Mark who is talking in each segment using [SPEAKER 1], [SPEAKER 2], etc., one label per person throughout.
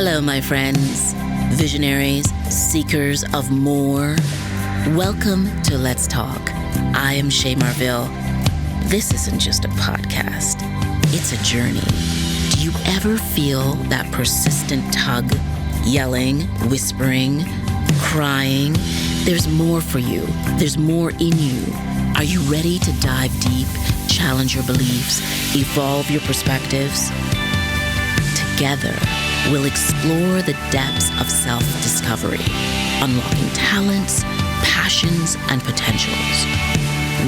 [SPEAKER 1] Hello, my friends, visionaries, seekers of more. Welcome to Let's Talk. I am Shay Marville. This isn't just a podcast, it's a journey. Do you ever feel that persistent tug, yelling, whispering, crying? There's more for you. There's more in you. Are you ready to dive deep, challenge your beliefs, evolve your perspectives? Together, we'll explore the depths of self-discovery, unlocking talents, passions, and potentials,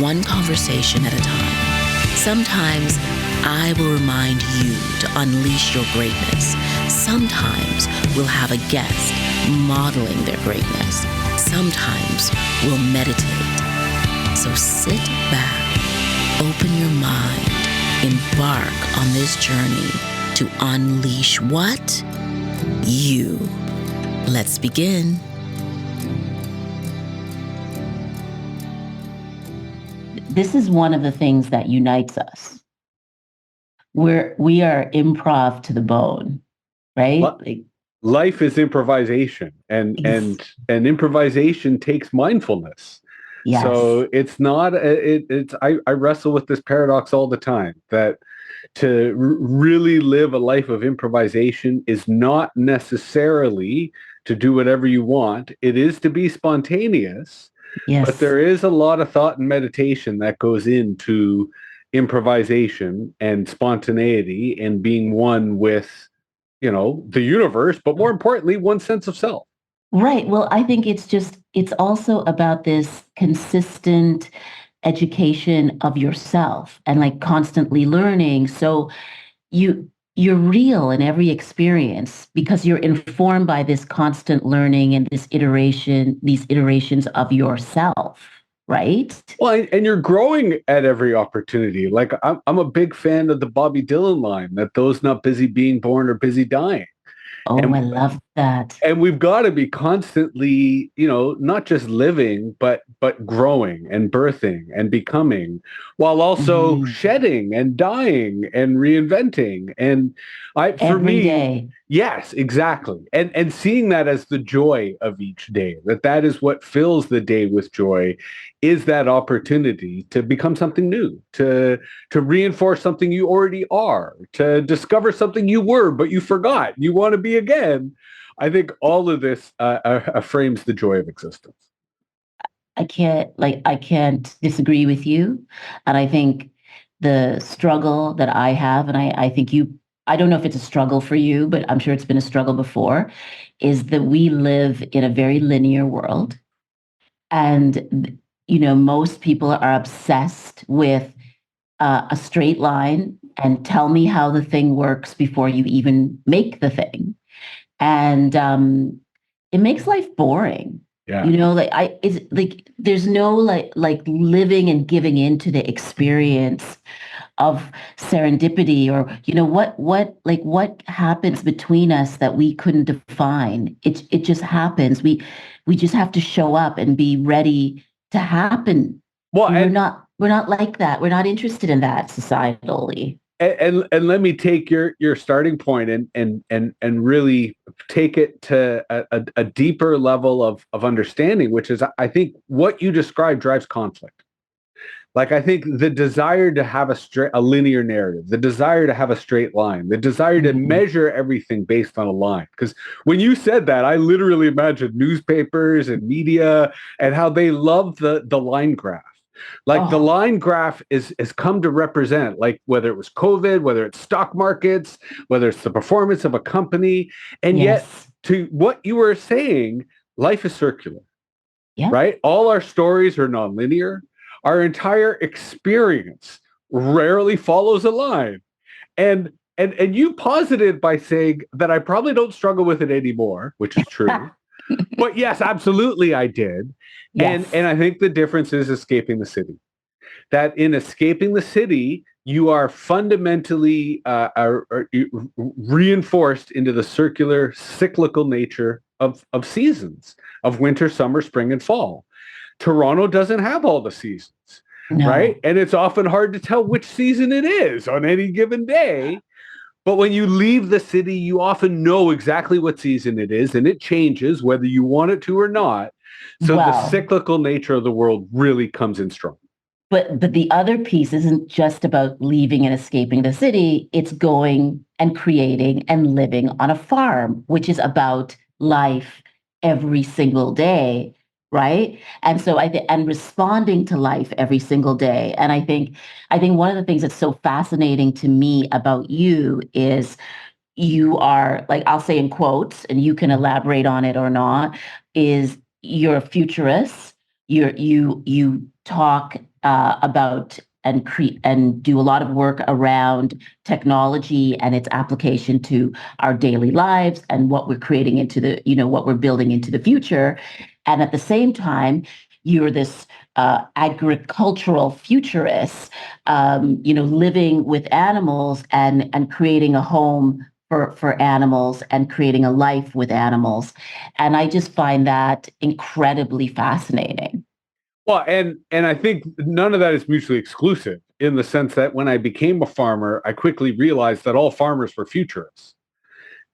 [SPEAKER 1] one conversation at a time. Sometimes I will remind you to unleash your greatness. Sometimes we'll have a guest modeling their greatness. Sometimes we'll meditate. So sit back, open your mind, embark on this journey to unleash what? You. Let's begin. This is one of the things that unites us. We are improv to the bone, right?
[SPEAKER 2] Life is improvisation, and improvisation takes mindfulness.
[SPEAKER 1] Yes.
[SPEAKER 2] So it's not. I wrestle with this paradox all the time that to really live a life of improvisation is not necessarily to do whatever you want. It is to be spontaneous.
[SPEAKER 1] Yes.
[SPEAKER 2] But there is a lot of thought and meditation that goes into improvisation and spontaneity and being one with, the universe, but more importantly, one sense of self.
[SPEAKER 1] Right. Well, I think it's also about this consistent education of yourself and like constantly learning. So you're real in every experience because you're informed by this constant learning and these iterations of yourself, right?
[SPEAKER 2] Well, and you're growing at every opportunity. Like I'm a big fan of the Bobby Dylan line that those not busy being born are busy dying.
[SPEAKER 1] Oh, I love that.
[SPEAKER 2] And we've got to be constantly, not just living, but growing and birthing and becoming, while also shedding and dying and reinventing. And
[SPEAKER 1] Every day.
[SPEAKER 2] Yes, exactly. And seeing that as the joy of each day, that is what fills the day with joy, is that opportunity to become something new, to reinforce something you already are, to discover something you were, but you forgot you want to be again. I think all of this frames the joy of existence.
[SPEAKER 1] I can't disagree with you. And I think the struggle that I have, and I think I don't know if it's a struggle for you, but I'm sure it's been a struggle before, is that we live in a very linear world. And, most people are obsessed with a straight line and tell me how the thing works before you even make the thing. And it makes life boring.
[SPEAKER 2] Yeah.
[SPEAKER 1] It's like there's no like living and giving into the experience of serendipity or what happens between us that we couldn't define. It just happens. We just have to show up and be ready to happen.
[SPEAKER 2] Well,
[SPEAKER 1] we're not like that. We're not interested in that societally.
[SPEAKER 2] And let me take your starting point and really take it to a deeper level of understanding, which is, I think what you described drives conflict. Like, I think the desire to have a linear narrative, the desire to have a straight line, the desire to measure everything based on a line. Because when you said that, I literally imagined newspapers and media and how they love the line graph. Like the line graph has come to represent, like, whether it was COVID, whether it's stock markets, whether it's the performance of a company. And yet, to what you were saying, life is circular, right? All our stories are nonlinear. Our entire experience rarely follows a line. And you posited by saying that I probably don't struggle with it anymore, which is true. But yes, absolutely I did. Yes. And I think the difference is escaping the city. That in escaping the city, you are fundamentally reinforced into the circular, cyclical nature of seasons, of winter, summer, spring, and fall. Toronto doesn't have all the seasons, right? And it's often hard to tell which season it is on any given day. But when you leave the city, you often know exactly what season it is, and it changes whether you want it to or not. So the
[SPEAKER 3] Well,
[SPEAKER 2] cyclical nature of the world really comes in strong.
[SPEAKER 3] but the other piece isn't just about leaving and escaping the city. It's going and creating and living on a farm, which is about life every single day, right? And so I think and responding to life every single day. And I think one of the things that's so fascinating to me about you is you are, like, I'll say in quotes, and you can elaborate on it or not, is you're a futurist. You talk about and create and do a lot of work around technology and its application to our daily lives and what we're creating into the, what we're building into the future. And at the same time, you're this agricultural futurist, living with animals and creating a home for animals and creating a life with animals. And I just find that incredibly fascinating.
[SPEAKER 2] Well, and I think none of that is mutually exclusive in the sense that when I became a farmer, I quickly realized that all farmers were futurists,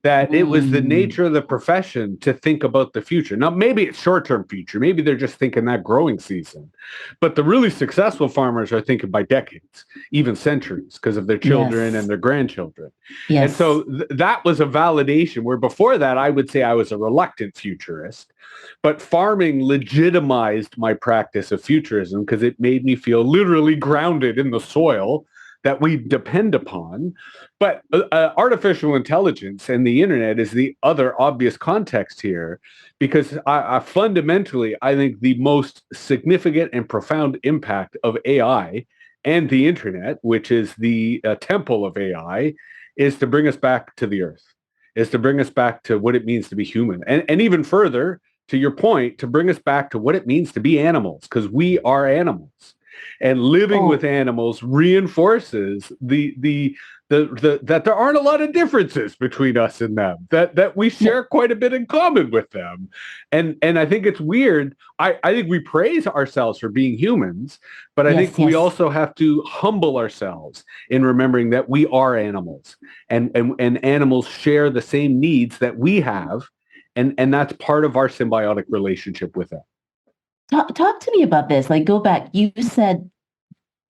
[SPEAKER 2] that it was the
[SPEAKER 3] Mm,
[SPEAKER 2] nature of the profession to think about the future. Now, maybe it's short-term future. Maybe they're just thinking that growing season. But the really successful farmers are thinking by decades, even centuries, because of their children and
[SPEAKER 3] yes,
[SPEAKER 2] their grandchildren. And
[SPEAKER 3] yes.
[SPEAKER 2] so that was a validation where before that, I would say I was a reluctant futurist. But farming legitimized my practice of futurism because it made me feel literally grounded in the soil that we depend upon. But artificial intelligence and the internet is the other obvious context here, because I fundamentally, I think the most significant and profound impact of AI and the internet, which is the temple of AI, is to bring us back to the earth, is to bring us back to what it means to be human. And even further, to your point, to bring us back to what it means to be animals, because we are animals. And living with
[SPEAKER 3] Oh,
[SPEAKER 2] animals reinforces that there aren't a lot of differences between us and them, that we
[SPEAKER 3] no,
[SPEAKER 2] share quite a bit in common with them. And I think it's weird. I think we praise ourselves for being humans, but I think
[SPEAKER 3] yes,
[SPEAKER 2] we
[SPEAKER 3] yes.
[SPEAKER 2] also have to humble ourselves in remembering that we are animals, and animals share the same needs that we have, and that's part of our symbiotic relationship with them.
[SPEAKER 3] Talk to me about this. Like, go back. You said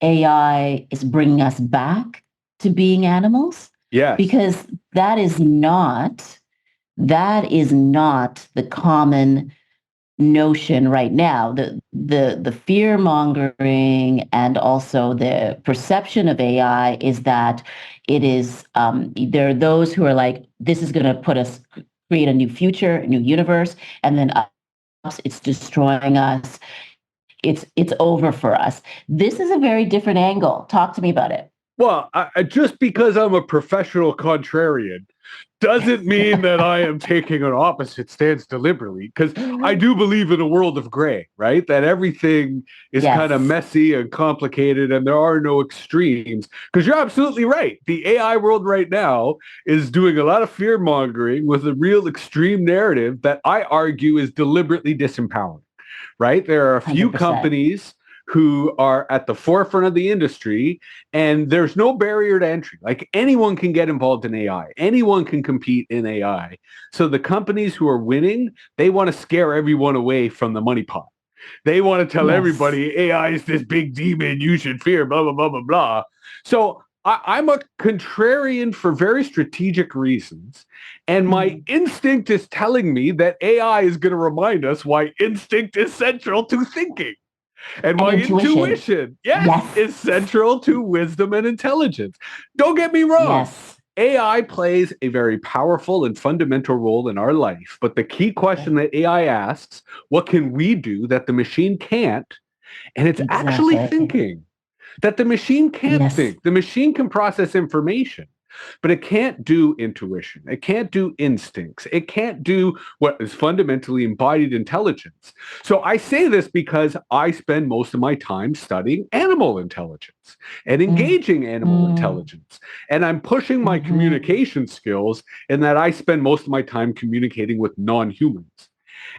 [SPEAKER 3] AI is bringing us back to being animals,
[SPEAKER 2] Yes.
[SPEAKER 3] because that is not that is not the common notion right now. The fear mongering and also the perception of AI is that it is, there are those who are like, this is going to create a new future, a new universe, and then us, it's destroying us. It's over for us. This is a very different angle. Talk to me about it.
[SPEAKER 2] Well, just because I'm a professional contrarian doesn't mean that I am taking an opposite stance deliberately, because I do believe in a world of gray, right? That everything is kind of
[SPEAKER 3] Yes,
[SPEAKER 2] messy and complicated and there are no extremes. Because you're absolutely right. The AI world right now is doing a lot of fear mongering with a real extreme narrative that I argue is deliberately disempowering, right? There are a few
[SPEAKER 3] 100%.
[SPEAKER 2] companies who are at the forefront of the industry, and there's no barrier to entry. Like, anyone can get involved in AI. Anyone can compete in AI. So the companies who are winning, they want to scare everyone away from the money pot. They want to tell
[SPEAKER 3] Yes.
[SPEAKER 2] everybody AI is this big demon you should fear, blah, blah, blah, blah, blah. So I'm a contrarian for very strategic reasons. And my
[SPEAKER 3] Mhm.
[SPEAKER 2] instinct is telling me that AI is going to remind us why instinct is central to thinking. And
[SPEAKER 3] And
[SPEAKER 2] why
[SPEAKER 3] intuition.
[SPEAKER 2] intuition, yes,
[SPEAKER 3] Yes.
[SPEAKER 2] is central to wisdom and intelligence. Don't get me wrong.
[SPEAKER 3] Yes.
[SPEAKER 2] AI plays a very powerful and fundamental role in our life. But the key question that AI asks, what can we do that the machine can't? And it's actually
[SPEAKER 3] Exactly.
[SPEAKER 2] thinking that the machine can't
[SPEAKER 3] Yes.
[SPEAKER 2] think. The machine can process information, but it can't do intuition. It can't do instincts. It can't do what is fundamentally embodied intelligence. So I say this because I spend most of my time studying animal intelligence and
[SPEAKER 3] Mm,
[SPEAKER 2] engaging animal
[SPEAKER 3] mm,
[SPEAKER 2] intelligence. And I'm pushing my
[SPEAKER 3] mhm.
[SPEAKER 2] communication skills in that I spend most of my time communicating with non-humans.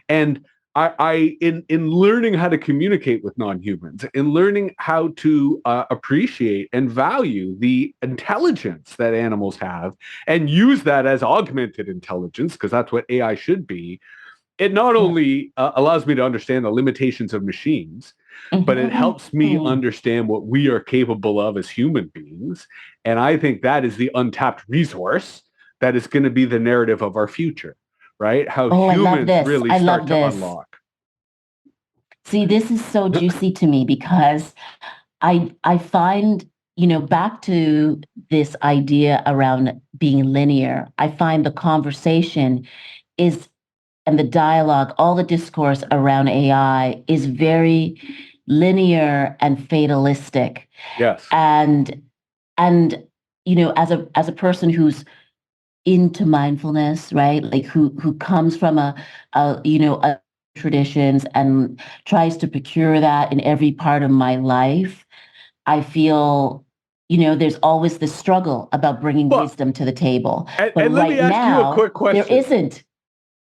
[SPEAKER 2] And in learning how to communicate with non-humans, in learning how to appreciate and value the intelligence that animals have and use that as augmented intelligence, because that's what AI should be. It not only allows me to understand the limitations of machines, but it helps me understand what we are capable of as human beings. And I think that is the untapped resource that is going to be the narrative of our future, right? How humans really start to unlock.
[SPEAKER 3] See, this is so juicy to me because I find, back to this idea around being linear, I find the conversation is, and the dialogue, all the discourse around AI is very linear and fatalistic.
[SPEAKER 2] Yes.
[SPEAKER 3] And as a person who's into mindfulness, right? Like who comes from a traditions and tries to procure that in every part of my life, I feel, there's always this struggle about bringing wisdom to the table. But
[SPEAKER 2] let me ask you a quick question.
[SPEAKER 3] There isn't.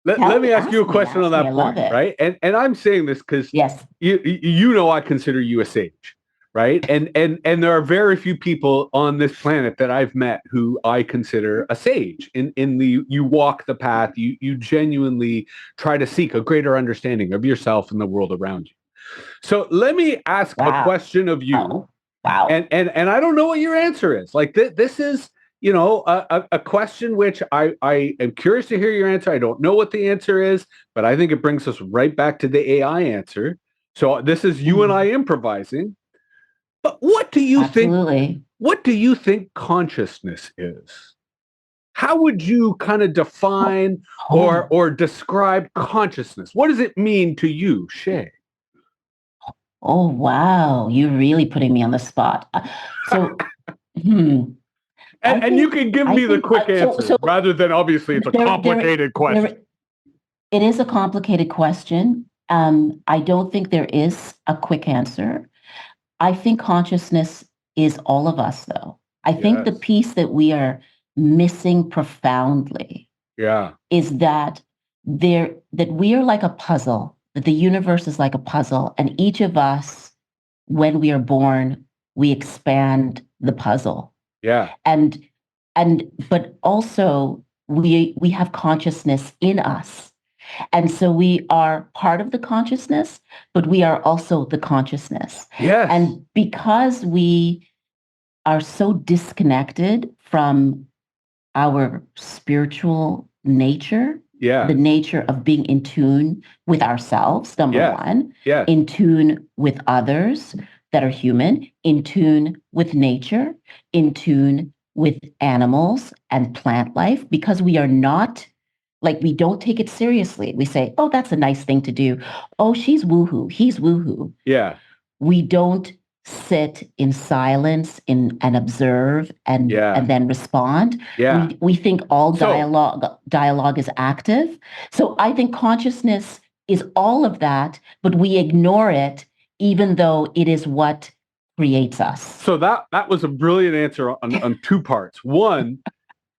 [SPEAKER 2] Let me ask you a question on that point, right? And I'm saying this because you I consider you a sage, right? And there are very few people on this planet that I've met who I consider a sage. In the you walk the path, you genuinely try to seek a greater understanding of yourself and the world around you. So let me ask a question of you.
[SPEAKER 3] Wow.
[SPEAKER 2] And I don't know what your answer is. Like this is a question which I am curious to hear your answer. I don't know what the answer is, but I think it brings us right back to the AI answer. So this is you and I improvising. But what do you think? What do you think consciousness is? How would you kind of define or describe consciousness? What does it mean to you, Shay?
[SPEAKER 3] Oh, wow. You're really putting me on the spot.
[SPEAKER 2] And you can give me the quick answer rather than obviously it's a complicated question.
[SPEAKER 3] It is a complicated question. I don't think there is a quick answer. I think consciousness is all of us, though. I think the piece that we are missing profoundly is that we are like a puzzle, that the universe is like a puzzle, and each of us, when we are born, we expand the puzzle.
[SPEAKER 2] Yeah.
[SPEAKER 3] But also we have consciousness in us. And so we are part of the consciousness, but we are also the consciousness.
[SPEAKER 2] Yes.
[SPEAKER 3] And because we are so disconnected from our spiritual nature, the nature of being in tune with ourselves, number one, in tune with others that are human, in tune with nature, in tune with animals and plant life, because we are not, like, we don't take it seriously. We say, oh, that's a nice thing to do. Oh, she's woohoo. He's woohoo.
[SPEAKER 2] Yeah.
[SPEAKER 3] We don't sit in silence and observe and then respond.
[SPEAKER 2] Yeah.
[SPEAKER 3] We think all dialogue is active. So I think consciousness is all of that, but we ignore it even though it is what creates us.
[SPEAKER 2] So that was a brilliant answer on two parts. One,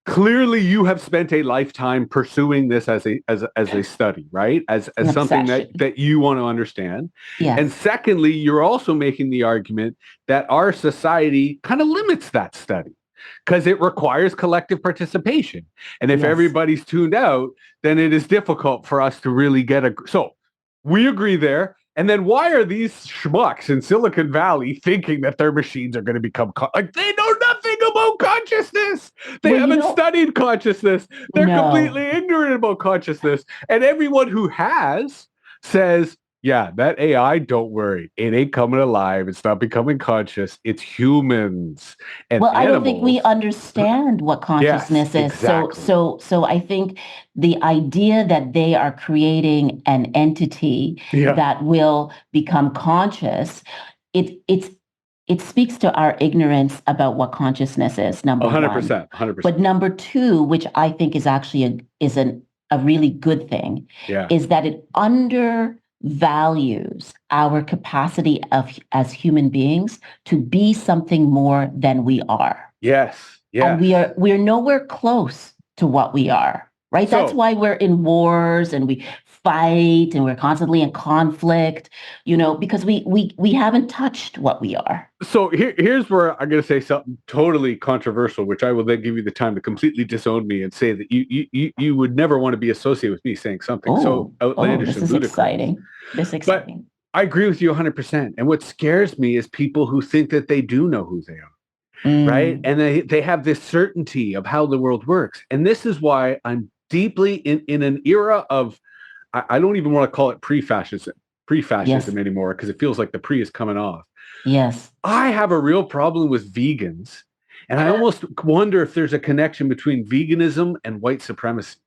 [SPEAKER 2] clearly you have spent a lifetime pursuing this as a study, right? As something that you want to understand.
[SPEAKER 3] Yes.
[SPEAKER 2] And secondly, you're also making the argument that our society kind of limits that study because it requires collective participation. And if everybody's tuned out, then it is difficult for us to really so we agree there. And then why are these schmucks in Silicon Valley thinking that their machines are going to become like they know nothing about consciousness? They haven't studied consciousness. They're completely ignorant about consciousness. And everyone who has says, yeah, that AI, don't worry. It ain't coming alive. It's not becoming conscious. It's humans and animals.
[SPEAKER 3] I don't think we understand what consciousness is. Exactly. So I think the idea that they are creating an entity that will become conscious, it speaks to our ignorance about what consciousness is, number
[SPEAKER 2] 100%, 100%.
[SPEAKER 3] But number two, which I think is actually a really good thing, is that it undervalues our capacity as human beings to be something more than we are.
[SPEAKER 2] Yes.
[SPEAKER 3] And we're nowhere close to what we are. Right. That's why we're in wars and we fight and we're constantly in conflict, because we haven't touched what we are.
[SPEAKER 2] So here's where I'm going to say something totally controversial, which I will then give you the time to completely disown me and say that you would never want to be associated with me saying something so outlandish
[SPEAKER 3] This
[SPEAKER 2] and
[SPEAKER 3] is
[SPEAKER 2] ludicrous.
[SPEAKER 3] exciting. This is exciting.
[SPEAKER 2] But I agree with you 100%. And what scares me is people who think that they do know who they are, right? And they have this certainty of how the world works. And this is why I'm deeply in an era of, I don't even want to call it pre-fascism anymore, because it feels like the pre is coming off.
[SPEAKER 3] Yes.
[SPEAKER 2] I have a real problem with vegans. And I almost wonder if there's a connection between veganism and white supremacy.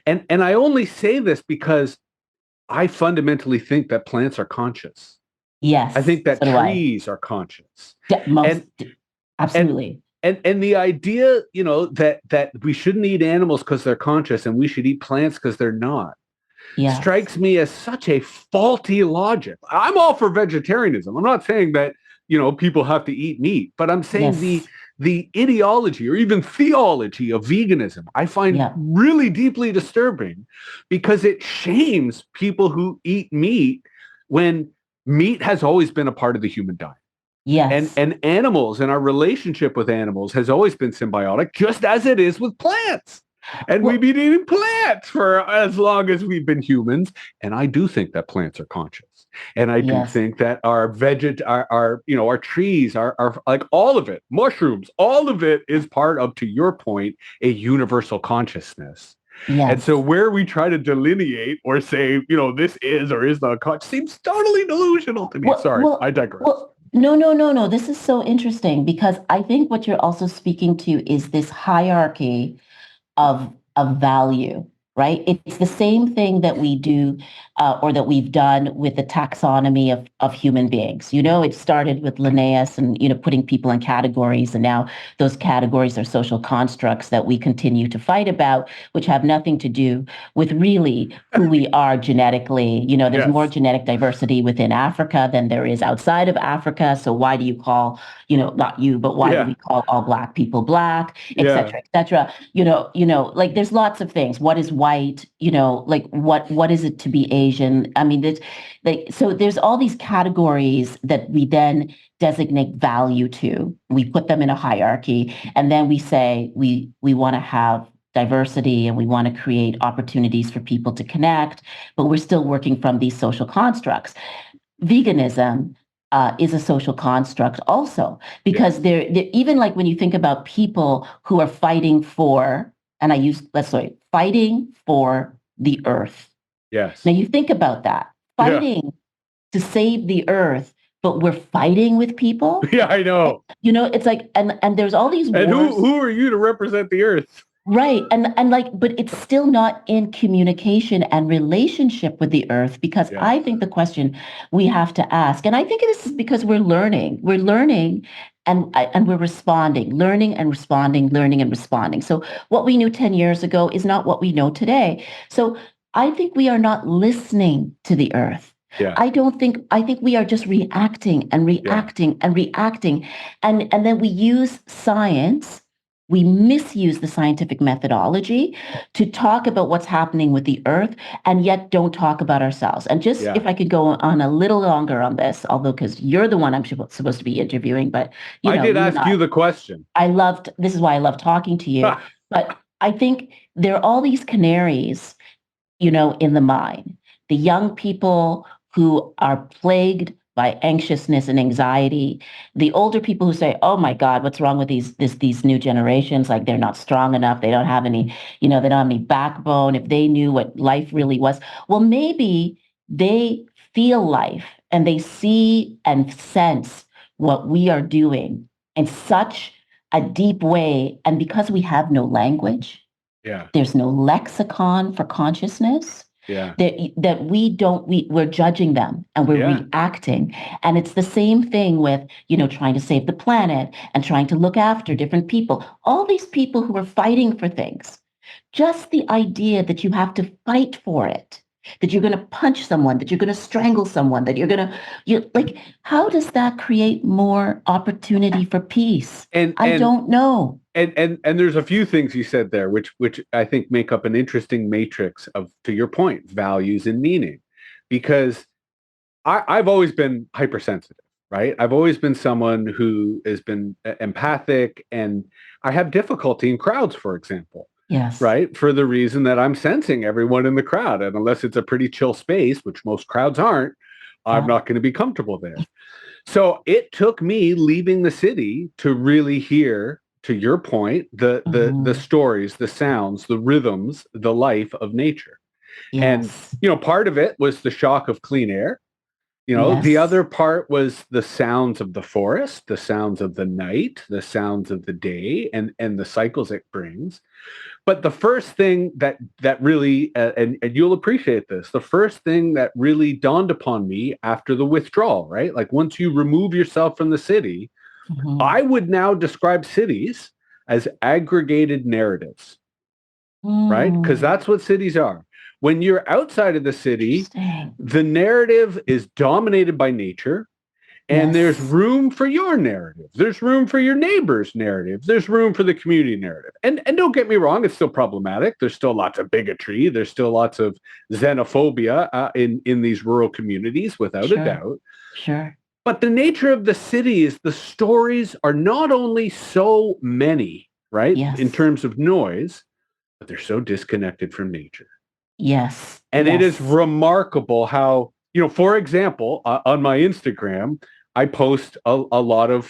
[SPEAKER 2] And I only say this because I fundamentally think that plants are conscious.
[SPEAKER 3] Yes.
[SPEAKER 2] I think that trees are conscious.
[SPEAKER 3] Yeah, absolutely.
[SPEAKER 2] And the idea, that we shouldn't eat animals because they're conscious and we should eat plants because they're not, strikes me as such a faulty logic. I'm all for vegetarianism. I'm not saying that, people have to eat meat, but I'm saying the ideology or even theology of veganism, I find really deeply disturbing because it shames people who eat meat when meat has always been a part of the human diet.
[SPEAKER 3] Yes.
[SPEAKER 2] And animals and our relationship with animals has always been symbiotic, just as it is with plants. And we've been eating plants for as long as we've been humans. And I do think that plants are conscious. And I do think that our trees, are like all of it, mushrooms, all of it is part of, to your point, a universal consciousness. Yes. And so where we try to delineate or say, this is or is not conscious seems totally delusional to me. I digress.
[SPEAKER 3] No. This is so interesting because I think what you're also speaking to is this hierarchy of value, right? It's the same thing that we do or that we've done with the taxonomy of human beings. It started with Linnaeus and, putting people in categories. And now those categories are social constructs that we continue to fight about, which have nothing to do with really who we are genetically. There's more genetic diversity within Africa than there is outside of Africa. So why do you call, not you, but why do we call all Black people Black, et cetera, et cetera? Like there's lots of things. What is white? Like what is it to be Asian? I mean, so there's all these categories that we then designate value to. We put them in a hierarchy, and then we say we want to have diversity and we want to create opportunities for people to connect, but we're still working from these social constructs. Veganism is a social construct also, because they're even like when you think about people who are fighting for, fighting for the earth.
[SPEAKER 2] Yes.
[SPEAKER 3] Now you think about that, fighting to save the earth, but we're fighting with people.
[SPEAKER 2] Yeah, I know.
[SPEAKER 3] It's like, and there's all these wars.
[SPEAKER 2] And who are you to represent the earth?
[SPEAKER 3] Right. And like, but it's still not in communication and relationship with the earth, because I think the question we have to ask, and I think this is because we're learning and we're responding, learning and responding. So what we knew 10 years ago is not what we know today. So I think we are not listening to the earth.
[SPEAKER 2] Yeah.
[SPEAKER 3] I think we are just reacting. And then we use science. We misuse the scientific methodology to talk about what's happening with the earth and yet don't talk about ourselves. And just if I could go on a little longer on this, although because you're the one I'm supposed to be interviewing, but
[SPEAKER 2] I did ask you the question.
[SPEAKER 3] This is why I love talking to you. But I think there are all these canaries, in the mine. The young people who are plagued by anxiousness and anxiety, the older people who say, "Oh my God, what's wrong with these new generations? Like they're not strong enough. They don't have any, they don't have any backbone. If they knew what life really was." Well, maybe they feel life and they see and sense what we are doing in such a deep way. And because we have no language, there's no lexicon for consciousness. That we're judging them and we're reacting. And it's the same thing with, trying to save the planet and trying to look after different people. All these people who are fighting for things, just the idea that you have to fight for it, that you're going to punch someone, that you're going to strangle someone, that how does that create more opportunity for peace? I don't know.
[SPEAKER 2] and there's a few things you said there, which I think make up an interesting matrix of, to your point, values and meaning, because I've always been hypersensitive, right? I've always been someone who has been empathic, and I have difficulty in crowds, for example.
[SPEAKER 3] Yes.
[SPEAKER 2] Right? For the reason that I'm sensing everyone in the crowd. And unless it's a pretty chill space, which most crowds aren't, I'm not going to be comfortable there. So it took me leaving the city to really hear, to your point, the stories, the sounds, the rhythms, the life of nature. And,
[SPEAKER 3] Yes.
[SPEAKER 2] part of it was the shock of clean air. The
[SPEAKER 3] Yes.
[SPEAKER 2] other part was the sounds of the forest, the sounds of the night, the sounds of the day, and the cycles it brings. But the first thing that really, and you'll appreciate this, the first thing that really dawned upon me after the withdrawal, right? Like once you remove yourself from the city, I would now describe cities as aggregated narratives, right? Because that's what cities are. When you're outside of the city, the narrative is dominated by nature. And there's room for your narrative. There's room for your neighbor's narrative. There's room for the community narrative. And don't get me wrong, it's still problematic. There's still lots of bigotry. There's still lots of xenophobia in these rural communities, without a doubt.
[SPEAKER 3] Sure.
[SPEAKER 2] But the nature of the city is the stories are not only so many, right, in terms of noise, but they're so disconnected from nature.
[SPEAKER 3] Yes.
[SPEAKER 2] And it is remarkable how, for example, on my Instagram, I post a lot of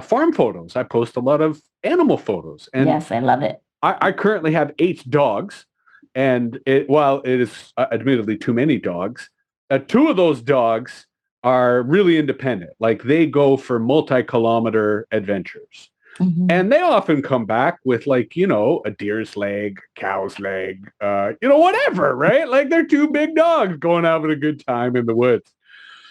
[SPEAKER 2] farm photos. I post a lot of animal photos. And
[SPEAKER 3] yes, I love it.
[SPEAKER 2] I currently have 8 dogs. And while it is admittedly too many dogs, 2 of those dogs are really independent. Like they go for multi-kilometer adventures. And they often come back with a deer's leg, cow's leg, whatever, right? Like they're 2 big dogs going having a good time in the woods.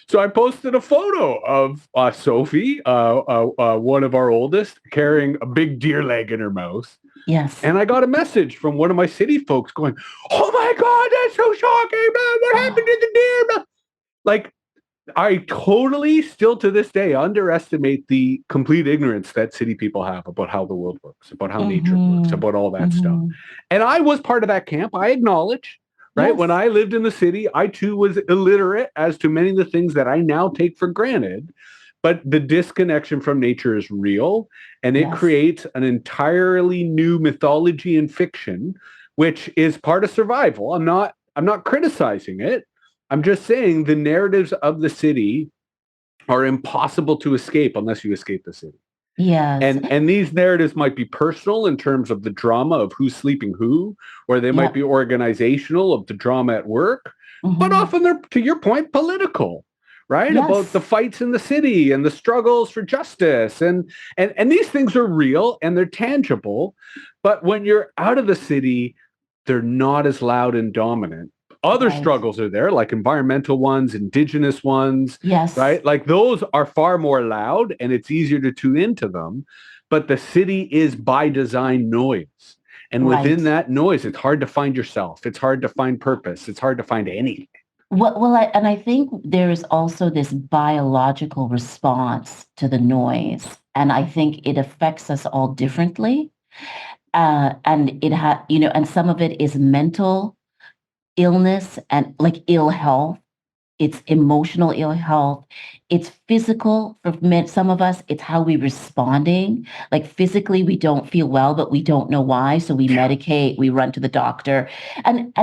[SPEAKER 2] So I posted a photo of Sophie, one of our oldest, carrying a big deer leg in her mouth.
[SPEAKER 3] Yes.
[SPEAKER 2] And I got a message from one of my city folks going, "Oh my God, that's so shocking, man. What happened to the deer?" Like, I totally, still to this day, underestimate the complete ignorance that city people have about how the world works, about how nature works, about all that stuff. And I was part of that camp. I acknowledge, right? Yes. When I lived in the city, I too was illiterate as to many of the things that I now take for granted. But the disconnection from nature is real, and it creates an entirely new mythology and fiction, which is part of survival. I'm not criticizing it. I'm just saying the narratives of the city are impossible to escape unless you escape the city.
[SPEAKER 3] Yes.
[SPEAKER 2] And these narratives might be personal in terms of the drama of who's sleeping who, or they might be organizational of the drama at work, but often they're, to your point, political, right? Yes. About the fights in the city and the struggles for justice. And these things are real and they're tangible. But when you're out of the city, they're not as loud and dominant. Other struggles are there, like environmental ones, indigenous ones, right? Like those are far more loud and it's easier to tune into them. But the city is by design noise. And within that noise, it's hard to find yourself. It's hard to find purpose. It's hard to find anything.
[SPEAKER 3] I think there is also this biological response to the noise. And I think it affects us all differently. And it and some of it is mental illness and like ill health. It's emotional ill health. It's physical for some of us. It's how we're responding. Like physically, we don't feel well, but we don't know why. So we medicate, we run to the doctor. And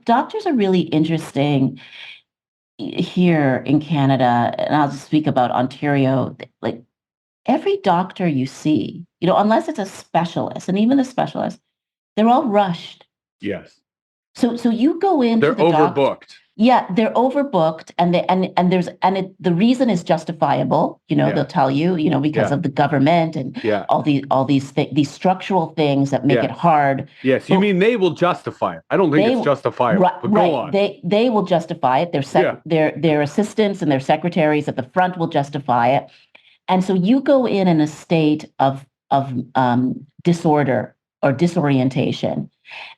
[SPEAKER 3] doctors are really interesting here in Canada. And I'll just speak about Ontario. Like every doctor you see, unless it's a specialist, and even the specialists, they're all rushed.
[SPEAKER 2] Yes.
[SPEAKER 3] So you go in.
[SPEAKER 2] They're overbooked.
[SPEAKER 3] Yeah, they're overbooked, and the reason is justifiable. They'll tell you, because of the government and all these structural things that make it hard.
[SPEAKER 2] Yes, you mean they will justify it? I don't think it's justifiable. But go on.
[SPEAKER 3] They will justify it. Their assistants and their secretaries at the front will justify it, and so you go in a state of disorder or disorientation.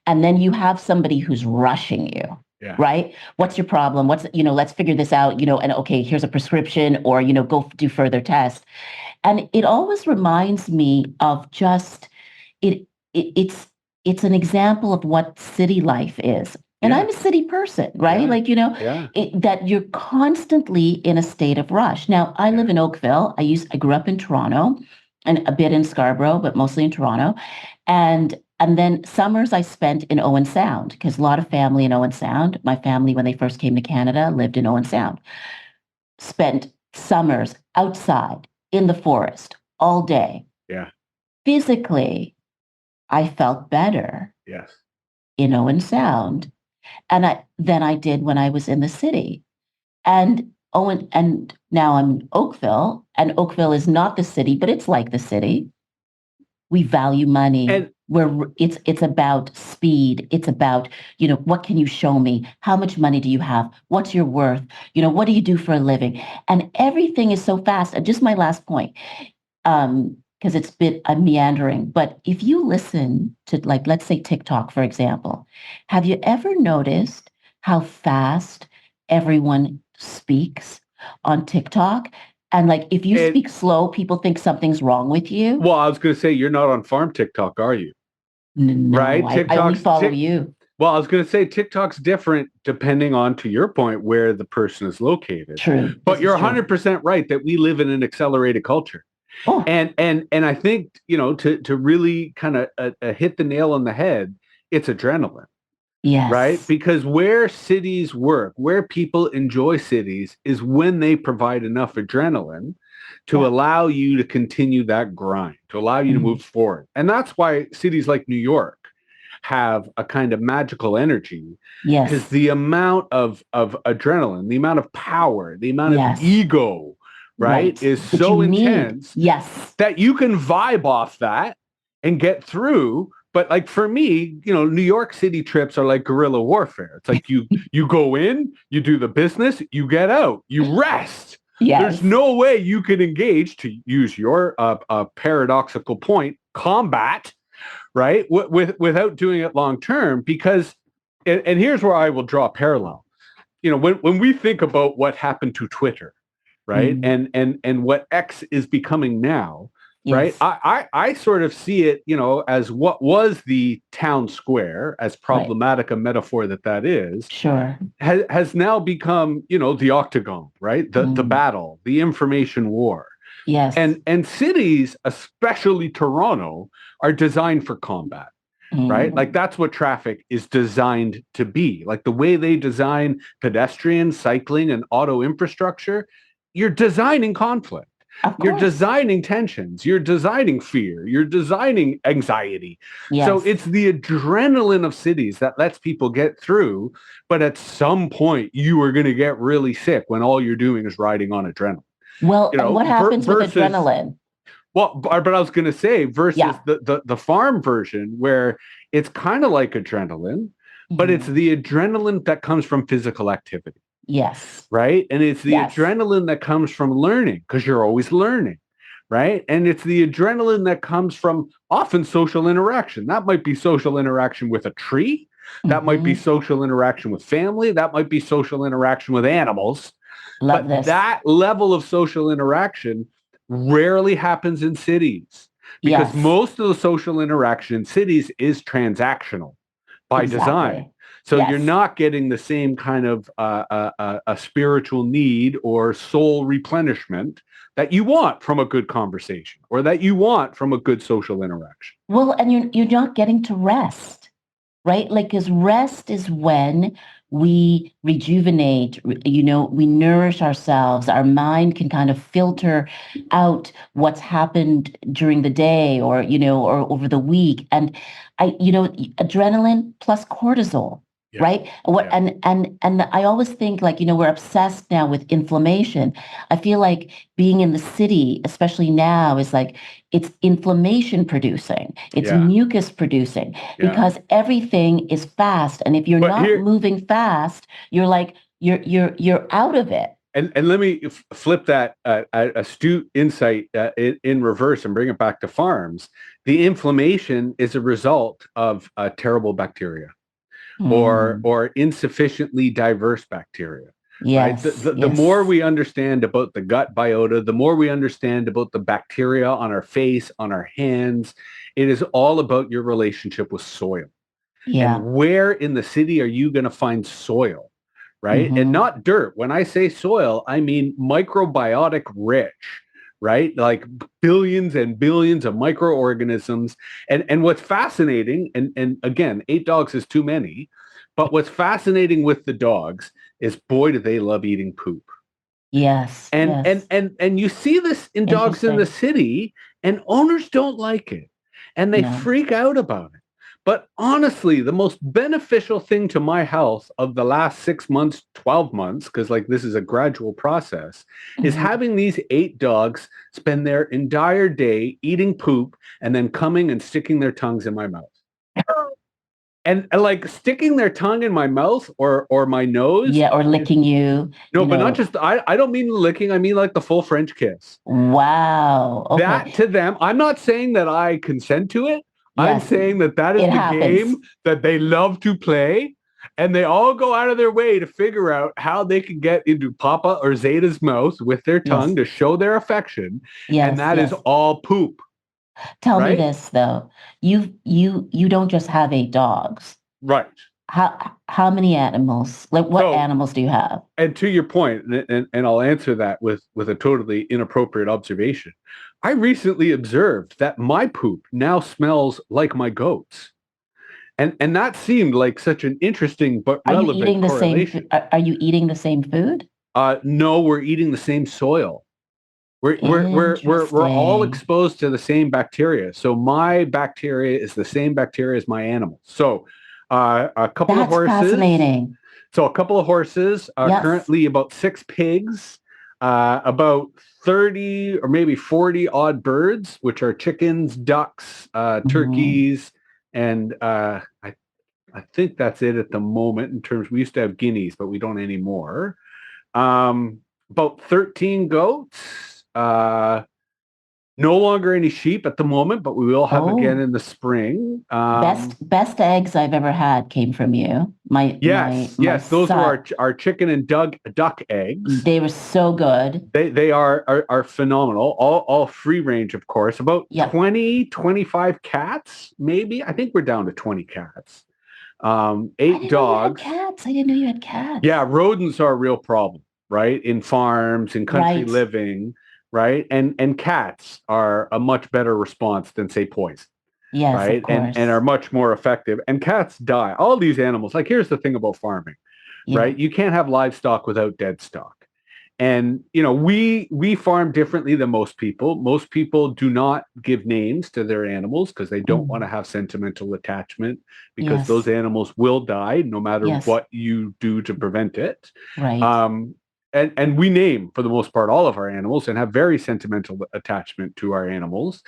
[SPEAKER 3] And then you have somebody who's rushing you, right? What's your problem? Let's figure this out, and okay, here's a prescription, or, go do further tests. And it always reminds me of just, it, it it's it's an example of what city life is. And
[SPEAKER 2] Yeah.
[SPEAKER 3] I'm a city person, right?
[SPEAKER 2] Yeah.
[SPEAKER 3] Like,
[SPEAKER 2] Yeah.
[SPEAKER 3] that you're constantly in a state of rush. Now, I live in Oakville. I grew up in Toronto and a bit in Scarborough, but mostly in Toronto. And then summers I spent in Owen Sound because a lot of family in Owen Sound. My family, when they first came to Canada, lived in Owen Sound. Spent summers outside in the forest all day.
[SPEAKER 2] Yeah.
[SPEAKER 3] Physically, I felt better
[SPEAKER 2] Yes.
[SPEAKER 3] in Owen Sound than I did when I was in the city. And now I'm in Oakville, and Oakville is not the city, but it's like the city. We value money.
[SPEAKER 2] And
[SPEAKER 3] Where it's about speed. It's about, what can you show me? How much money do you have? What's your worth? What do you do for a living? And everything is so fast. And just my last point, because it's a bit meandering, but if you listen to, like, let's say TikTok, for example, have you ever noticed how fast everyone speaks on TikTok? And like, if you speak slow, people think something's wrong with you.
[SPEAKER 2] Well, I was going to say, you're not on farm TikTok, are you?
[SPEAKER 3] No,
[SPEAKER 2] Right?
[SPEAKER 3] I only follow you.
[SPEAKER 2] Well, I was going to say TikTok's different depending on, to your point, where the person is located.
[SPEAKER 3] True.
[SPEAKER 2] But you're 100% right that we live in an accelerated culture.
[SPEAKER 3] Oh.
[SPEAKER 2] And I think, to really kind of hit the nail on the head, it's adrenaline.
[SPEAKER 3] Yes.
[SPEAKER 2] Right? Because where cities work, where people enjoy cities is when they provide enough adrenaline to allow you to continue that grind, to allow you to move forward. And that's why cities like New York have a kind of magical energy.
[SPEAKER 3] Yes.
[SPEAKER 2] Because the amount of adrenaline, the amount of power, the amount of ego, right, is so intense that you can vibe off that and get through. But like for me, New York City trips are like guerrilla warfare. It's like you go in, you do the business, you get out, you rest.
[SPEAKER 3] Yes.
[SPEAKER 2] There's no way you can engage, to use your paradoxical point, combat, right, without doing it long term. Because, and here's where I will draw a parallel. When we think about what happened to Twitter, right, and what X is becoming now. Right. I sort of see it, as what was the town square, as problematic a metaphor that is,
[SPEAKER 3] sure,
[SPEAKER 2] has now become, the octagon, right? The battle, the information war.
[SPEAKER 3] Yes.
[SPEAKER 2] And cities, especially Toronto, are designed for combat. Right? Like that's what traffic is designed to be. Like the way they design pedestrian, cycling, and auto infrastructure, you're designing conflict. You're designing tensions. You're designing fear. You're designing anxiety. Yes. So it's the adrenaline of cities that lets people get through. But at some point, you are going to get really sick when all you're doing is riding on adrenaline.
[SPEAKER 3] Well, and what happens with adrenaline?
[SPEAKER 2] Well, but I was going to say versus the farm version where it's kind of like adrenaline, but it's the adrenaline that comes from physical activity.
[SPEAKER 3] Yes.
[SPEAKER 2] Right. And it's the adrenaline that comes from learning because you're always learning. Right. And it's the adrenaline that comes from often social interaction. That might be social interaction with a tree. That might be social interaction with family. That might be social interaction with animals.
[SPEAKER 3] Love this.
[SPEAKER 2] That level of social interaction rarely happens in cities because most of the social interaction in cities is transactional by design. So you're not getting the same kind of a spiritual need or soul replenishment that you want from a good conversation or that you want from a good social interaction.
[SPEAKER 3] Well, and you're not getting to rest, right? Like, because rest is when we rejuvenate, we nourish ourselves. Our mind can kind of filter out what's happened during the day or over the week. And adrenaline plus cortisol. Yeah. Right. And I always think we're obsessed now with inflammation. I feel like being in the city, especially now, is like it's inflammation producing. It's mucus producing because everything is fast. And if you're not moving fast, you're out of it.
[SPEAKER 2] And let me flip that astute insight in reverse and bring it back to farms. The inflammation is a result of terrible bacteria. Or insufficiently diverse bacteria, right?
[SPEAKER 3] Yes.
[SPEAKER 2] The more
[SPEAKER 3] Yes.
[SPEAKER 2] we understand about the gut biota, the more we understand about the bacteria on our face, on our hands. It is all about your relationship with soil.
[SPEAKER 3] Yeah.
[SPEAKER 2] And where in the city are you going to find soil, right? And
[SPEAKER 3] Mm-hmm.
[SPEAKER 2] not dirt. When I say soil, I mean microbiotic rich, right? Like billions and billions of microorganisms. And what's fascinating, and again, 8 dogs is too many, but what's fascinating with the dogs is, boy, do they love eating poop.
[SPEAKER 3] Yes. Yes.
[SPEAKER 2] And you see this in dogs in the
[SPEAKER 3] Interesting.
[SPEAKER 2] city, and owners don't like it, and they
[SPEAKER 3] No.
[SPEAKER 2] freak out about it. But honestly, the most beneficial thing to my health of the last 6 months, 12 months, because like this is a gradual process, is
[SPEAKER 3] Hmm.
[SPEAKER 2] having these 8 dogs spend their entire day eating poop and then coming and sticking their tongues in my mouth. And like sticking their tongue in my mouth or my nose.
[SPEAKER 3] Yeah. Or licking you,
[SPEAKER 2] No,
[SPEAKER 3] you
[SPEAKER 2] but not
[SPEAKER 3] know.
[SPEAKER 2] just, I don't mean licking, I mean like the full French kiss.
[SPEAKER 3] Wow.
[SPEAKER 2] That
[SPEAKER 3] Okay.
[SPEAKER 2] to them, I'm not saying that I consent to it. I'm
[SPEAKER 3] Yes.
[SPEAKER 2] saying that that is
[SPEAKER 3] It
[SPEAKER 2] the game
[SPEAKER 3] happens.
[SPEAKER 2] that they love to play. And they all go out of their way to figure out how they can get into Papa or Zeta's mouth with their tongue
[SPEAKER 3] Yes.
[SPEAKER 2] to show their affection. And
[SPEAKER 3] Yes.
[SPEAKER 2] that is
[SPEAKER 3] Yes.
[SPEAKER 2] all poop,
[SPEAKER 3] Tell me
[SPEAKER 2] right?
[SPEAKER 3] this though. You don't just have 8 dogs.
[SPEAKER 2] Right.
[SPEAKER 3] How many animals? Like what
[SPEAKER 2] So,
[SPEAKER 3] animals do you have?
[SPEAKER 2] and to your point, and I'll answer that with a totally inappropriate observation. I recently observed that my poop now smells like my goats. And that seemed like such an interesting but
[SPEAKER 3] Are you
[SPEAKER 2] relevant
[SPEAKER 3] eating the same
[SPEAKER 2] correlation.
[SPEAKER 3] food? Are you eating the same food?
[SPEAKER 2] No, we're eating the same soil. We're all
[SPEAKER 3] Interesting.
[SPEAKER 2] exposed to the same bacteria. So my bacteria is the same bacteria as my animals. So a couple of
[SPEAKER 3] That's
[SPEAKER 2] horses.
[SPEAKER 3] fascinating.
[SPEAKER 2] So a couple of horses,
[SPEAKER 3] Yes.
[SPEAKER 2] currently about 6 pigs, about 30 or maybe 40 odd birds, which are chickens, ducks,
[SPEAKER 3] Mhm.
[SPEAKER 2] turkeys, and I think that's it at the moment in terms. We used to have guineas, but we don't anymore. About 13 goats. No longer any sheep at the moment, but we will have again
[SPEAKER 3] Oh,
[SPEAKER 2] in the spring.
[SPEAKER 3] best eggs I've ever had came from you. My
[SPEAKER 2] Yes, those were
[SPEAKER 3] son,
[SPEAKER 2] our chicken and duck eggs.
[SPEAKER 3] they were so good.
[SPEAKER 2] They are phenomenal. All free range, of course. About
[SPEAKER 3] Yep.
[SPEAKER 2] 20, 25 cats, maybe. I think we're down to 20 cats.
[SPEAKER 3] I
[SPEAKER 2] Eight
[SPEAKER 3] didn't know you had
[SPEAKER 2] dogs.
[SPEAKER 3] cats. I didn't know you had cats.
[SPEAKER 2] Yeah, rodents are a real problem, right? In farms, in country
[SPEAKER 3] Right.
[SPEAKER 2] living, right? And cats are a much better response than say poison,
[SPEAKER 3] Yes, of
[SPEAKER 2] right? And are
[SPEAKER 3] course.
[SPEAKER 2] much more effective. And cats die. All these animals, like here's the thing about farming,
[SPEAKER 3] Yeah.
[SPEAKER 2] right? You can't have livestock without dead stock. And we farm differently than most people. Most people do not give names to their animals because they don't want to
[SPEAKER 3] Mm.
[SPEAKER 2] have sentimental attachment, because those
[SPEAKER 3] Yes.
[SPEAKER 2] animals will die no matter
[SPEAKER 3] Yes.
[SPEAKER 2] what you do to prevent it.
[SPEAKER 3] Right.
[SPEAKER 2] um, and we name for the most part all of our animals and have very sentimental attachment to our animals.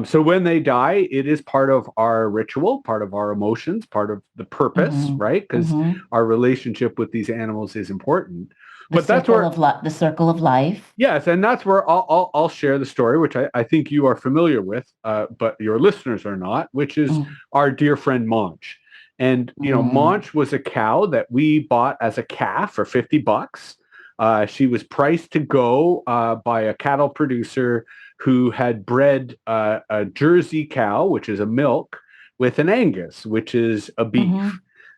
[SPEAKER 2] So when they die, it is part of our ritual, part of our emotions, part of the purpose,
[SPEAKER 3] Hmm.
[SPEAKER 2] right? Because
[SPEAKER 3] Hmm.
[SPEAKER 2] our relationship with these animals is important.
[SPEAKER 3] The
[SPEAKER 2] But that's
[SPEAKER 3] circle
[SPEAKER 2] where
[SPEAKER 3] of life. The circle of life.
[SPEAKER 2] Yes, and that's where I'll share the story, which I think you are familiar with, but your listeners are not, which is
[SPEAKER 3] Mm.
[SPEAKER 2] our dear friend Monch. And
[SPEAKER 3] Mm.
[SPEAKER 2] Monch was a cow that we bought as a calf for $50. She was priced to go by a cattle producer who had bred a Jersey cow, which is a milk, with an Angus, which is a beef.
[SPEAKER 3] Hmm.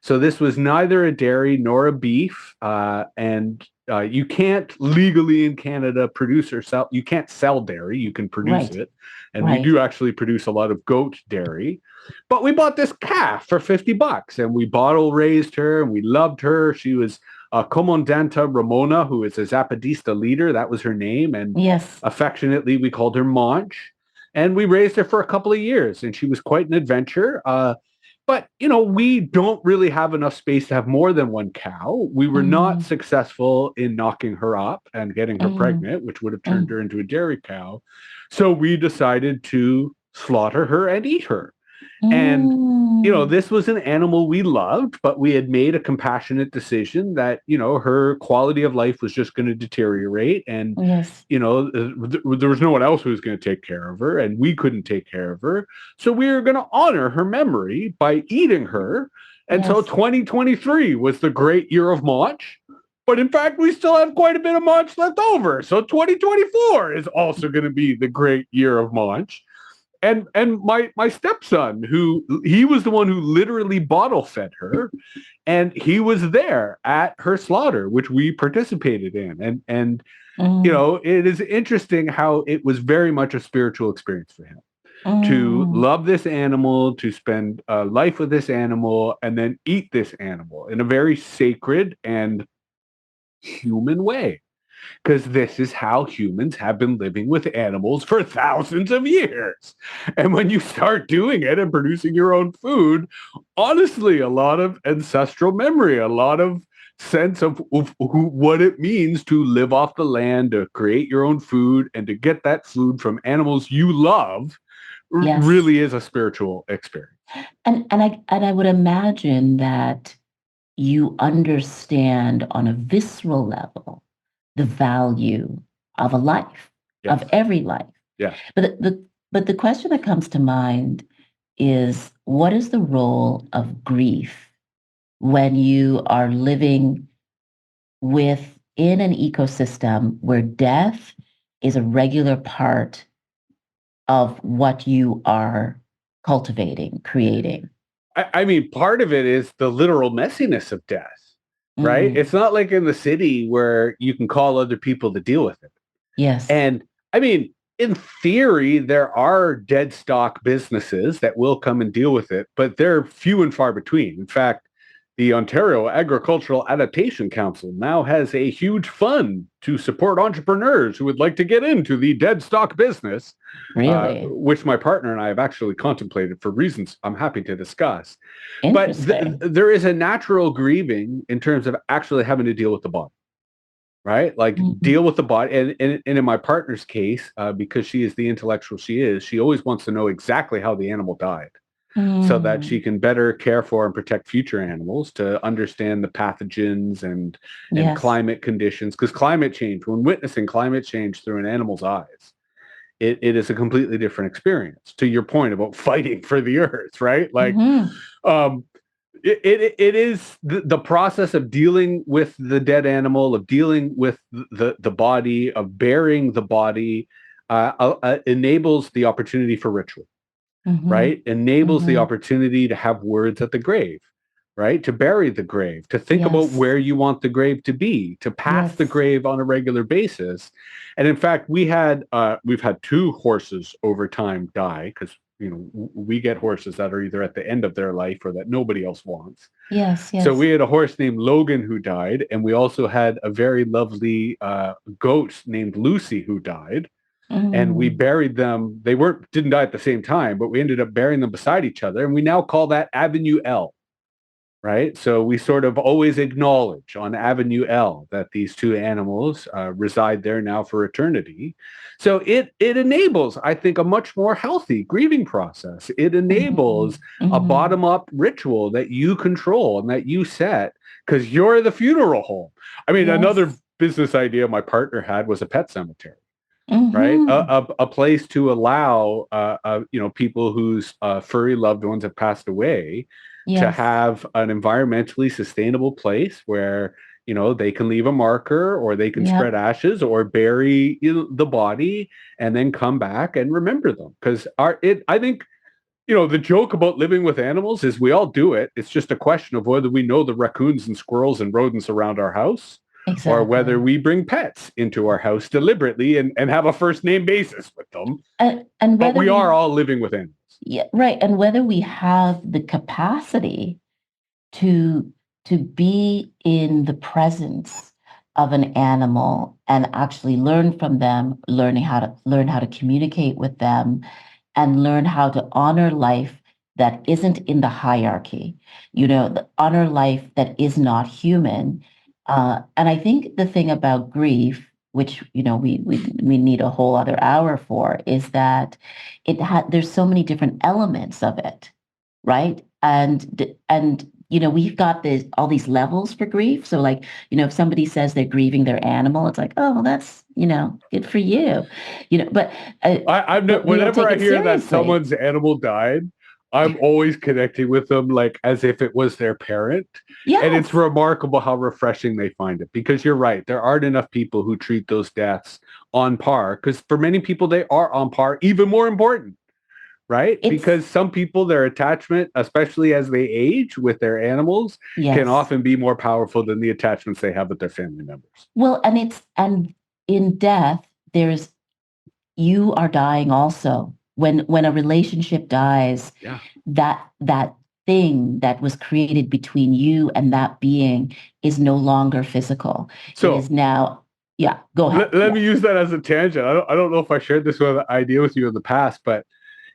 [SPEAKER 2] So this was neither a dairy nor a beef, and you can't legally in Canada produce or sell. You can't sell dairy. You can produce
[SPEAKER 3] Right.
[SPEAKER 2] it, and we
[SPEAKER 3] Right.
[SPEAKER 2] do actually produce a lot of goat dairy. But we bought this calf for $50, and we bottle raised her, and we loved her. She was Comandanta Ramona, who is a Zapatista leader. That was her name, and
[SPEAKER 3] Yes.
[SPEAKER 2] affectionately we called her Monch. And we raised her for a couple of years, and she was quite an adventure. But we don't really have enough space to have more than one cow. We were not
[SPEAKER 3] Mm.
[SPEAKER 2] successful in knocking her up and getting her
[SPEAKER 3] Mm.
[SPEAKER 2] pregnant, which would have turned
[SPEAKER 3] Mm.
[SPEAKER 2] her into a dairy cow. So we decided to slaughter her and eat her. And
[SPEAKER 3] Mm.
[SPEAKER 2] this was an animal we loved, but we had made a compassionate decision that her quality of life was just going to deteriorate. And
[SPEAKER 3] Yes.
[SPEAKER 2] there was no one else who was going to take care of her, and we couldn't take care of her. So we were going to honor her memory by eating her. And so
[SPEAKER 3] Yes.
[SPEAKER 2] 2023 was the great year of March. But in fact, we still have quite a bit of Munch left over. So 2024 is also going to be the great year of Munch. And my stepson, who he was the one who literally bottle fed her, and he was there at her slaughter, which we participated in. And you know, it is interesting how it was very much a spiritual experience for him to love this animal, to spend life with this animal, and then eat this animal in a very sacred and human way. Because this is how humans have been living with animals for thousands of years. And when you start doing it and producing your own food, honestly, a lot of ancestral memory, a lot of sense of what it means to live off the land, to create your own food, and to get that food from animals you love really is a spiritual experience.
[SPEAKER 3] And I would imagine that you understand on a visceral level the value of a life, of every life.
[SPEAKER 2] Yeah.
[SPEAKER 3] But the question that comes to mind is, what is the role of grief when you are living within an ecosystem where death is a regular part of what you are cultivating, creating?
[SPEAKER 2] I mean, part of it is the literal messiness of death. Right? It's not like in the city where you can call other people to deal with it.
[SPEAKER 3] Yes.
[SPEAKER 2] And I mean, in theory, there are dead stock businesses that will come and deal with it, but they're few and far between. In fact, the Ontario Agricultural Adaptation Council now has a huge fund to support entrepreneurs who would like to get into the dead stock business,
[SPEAKER 3] really?
[SPEAKER 2] Which my partner and I have actually contemplated for reasons I'm happy to discuss. But there is a natural grieving in terms of actually having to deal with the body, right? Like deal with the body. And in my partner's case, because she is the intellectual she is, she always wants to know exactly how the animal died, so that she can better care for and protect future animals, to understand the pathogens and climate conditions. Because climate change, when witnessing climate change through an animal's eyes, it is a completely different experience. To your point about fighting for the earth, right? Like, it is the process of dealing with the dead animal, of dealing with the body, of burying the body, enables the opportunity for ritual. Right? Enables the opportunity to have words at the grave, right? To bury the grave, to think about where you want the grave to be, to pass the grave on a regular basis. And in fact, we've had 2 horses over time die, because, you know, we get horses that are either at the end of their life or that nobody else wants.
[SPEAKER 3] Yes.
[SPEAKER 2] So we had a horse named Logan who died, and we also had a very lovely goat named Lucy who died. And we buried them. They didn't die at the same time, but we ended up burying them beside each other. And we now call that Avenue L, right? So we sort of always acknowledge on Avenue L that these 2 animals reside there now for eternity. So it enables, I think, a much more healthy grieving process. It enables a bottom-up ritual that you control and that you set, because you're the funeral home. I mean, another business idea my partner had was a pet cemetery. Right, a place to allow people whose furry loved ones have passed away to have an environmentally sustainable place where, you know, they can leave a marker, or they can spread ashes, or bury the body and then come back and remember them. Because I think, you know, the joke about living with animals is we all do it. It's just a question of whether we know the raccoons and squirrels and rodents around our house. Exactly. Or whether we bring pets into our house deliberately and have a first name basis with them. But we are all living with animals.
[SPEAKER 3] Yeah, right. And whether we have the capacity to be in the presence of an animal and actually learn from them, learn how to communicate with them, and learn how to honor life that isn't in the hierarchy, honor life that is not human. And I think the thing about grief, which, you know, we need a whole other hour for, is that there's so many different elements of it, right? And you know, we've got all these levels for grief. So, like, you know, if somebody says they're grieving their animal, it's like, oh, well, that's, you know, good for you, you know. But
[SPEAKER 2] whenever I hear that someone's animal died, I'm always connecting with them like as if it was their parent. And it's
[SPEAKER 3] Yes.
[SPEAKER 2] remarkable how refreshing they find it, because you're right. There aren't enough people who treat those deaths on par, because for many people, they are on par, even more important, right?
[SPEAKER 3] It's
[SPEAKER 2] Because some people, their attachment, especially as they age with their animals, can
[SPEAKER 3] yes.
[SPEAKER 2] often be more powerful than the attachments they have with their family members.
[SPEAKER 3] Well, and in death, there's you are dying also. When a relationship dies,
[SPEAKER 2] Yeah.
[SPEAKER 3] that thing that was created between you and that being is no longer physical. It is
[SPEAKER 2] So
[SPEAKER 3] now, yeah, go ahead.
[SPEAKER 2] let
[SPEAKER 3] Yeah.
[SPEAKER 2] me use that as a tangent. I don't know if I shared this idea with you in the past, but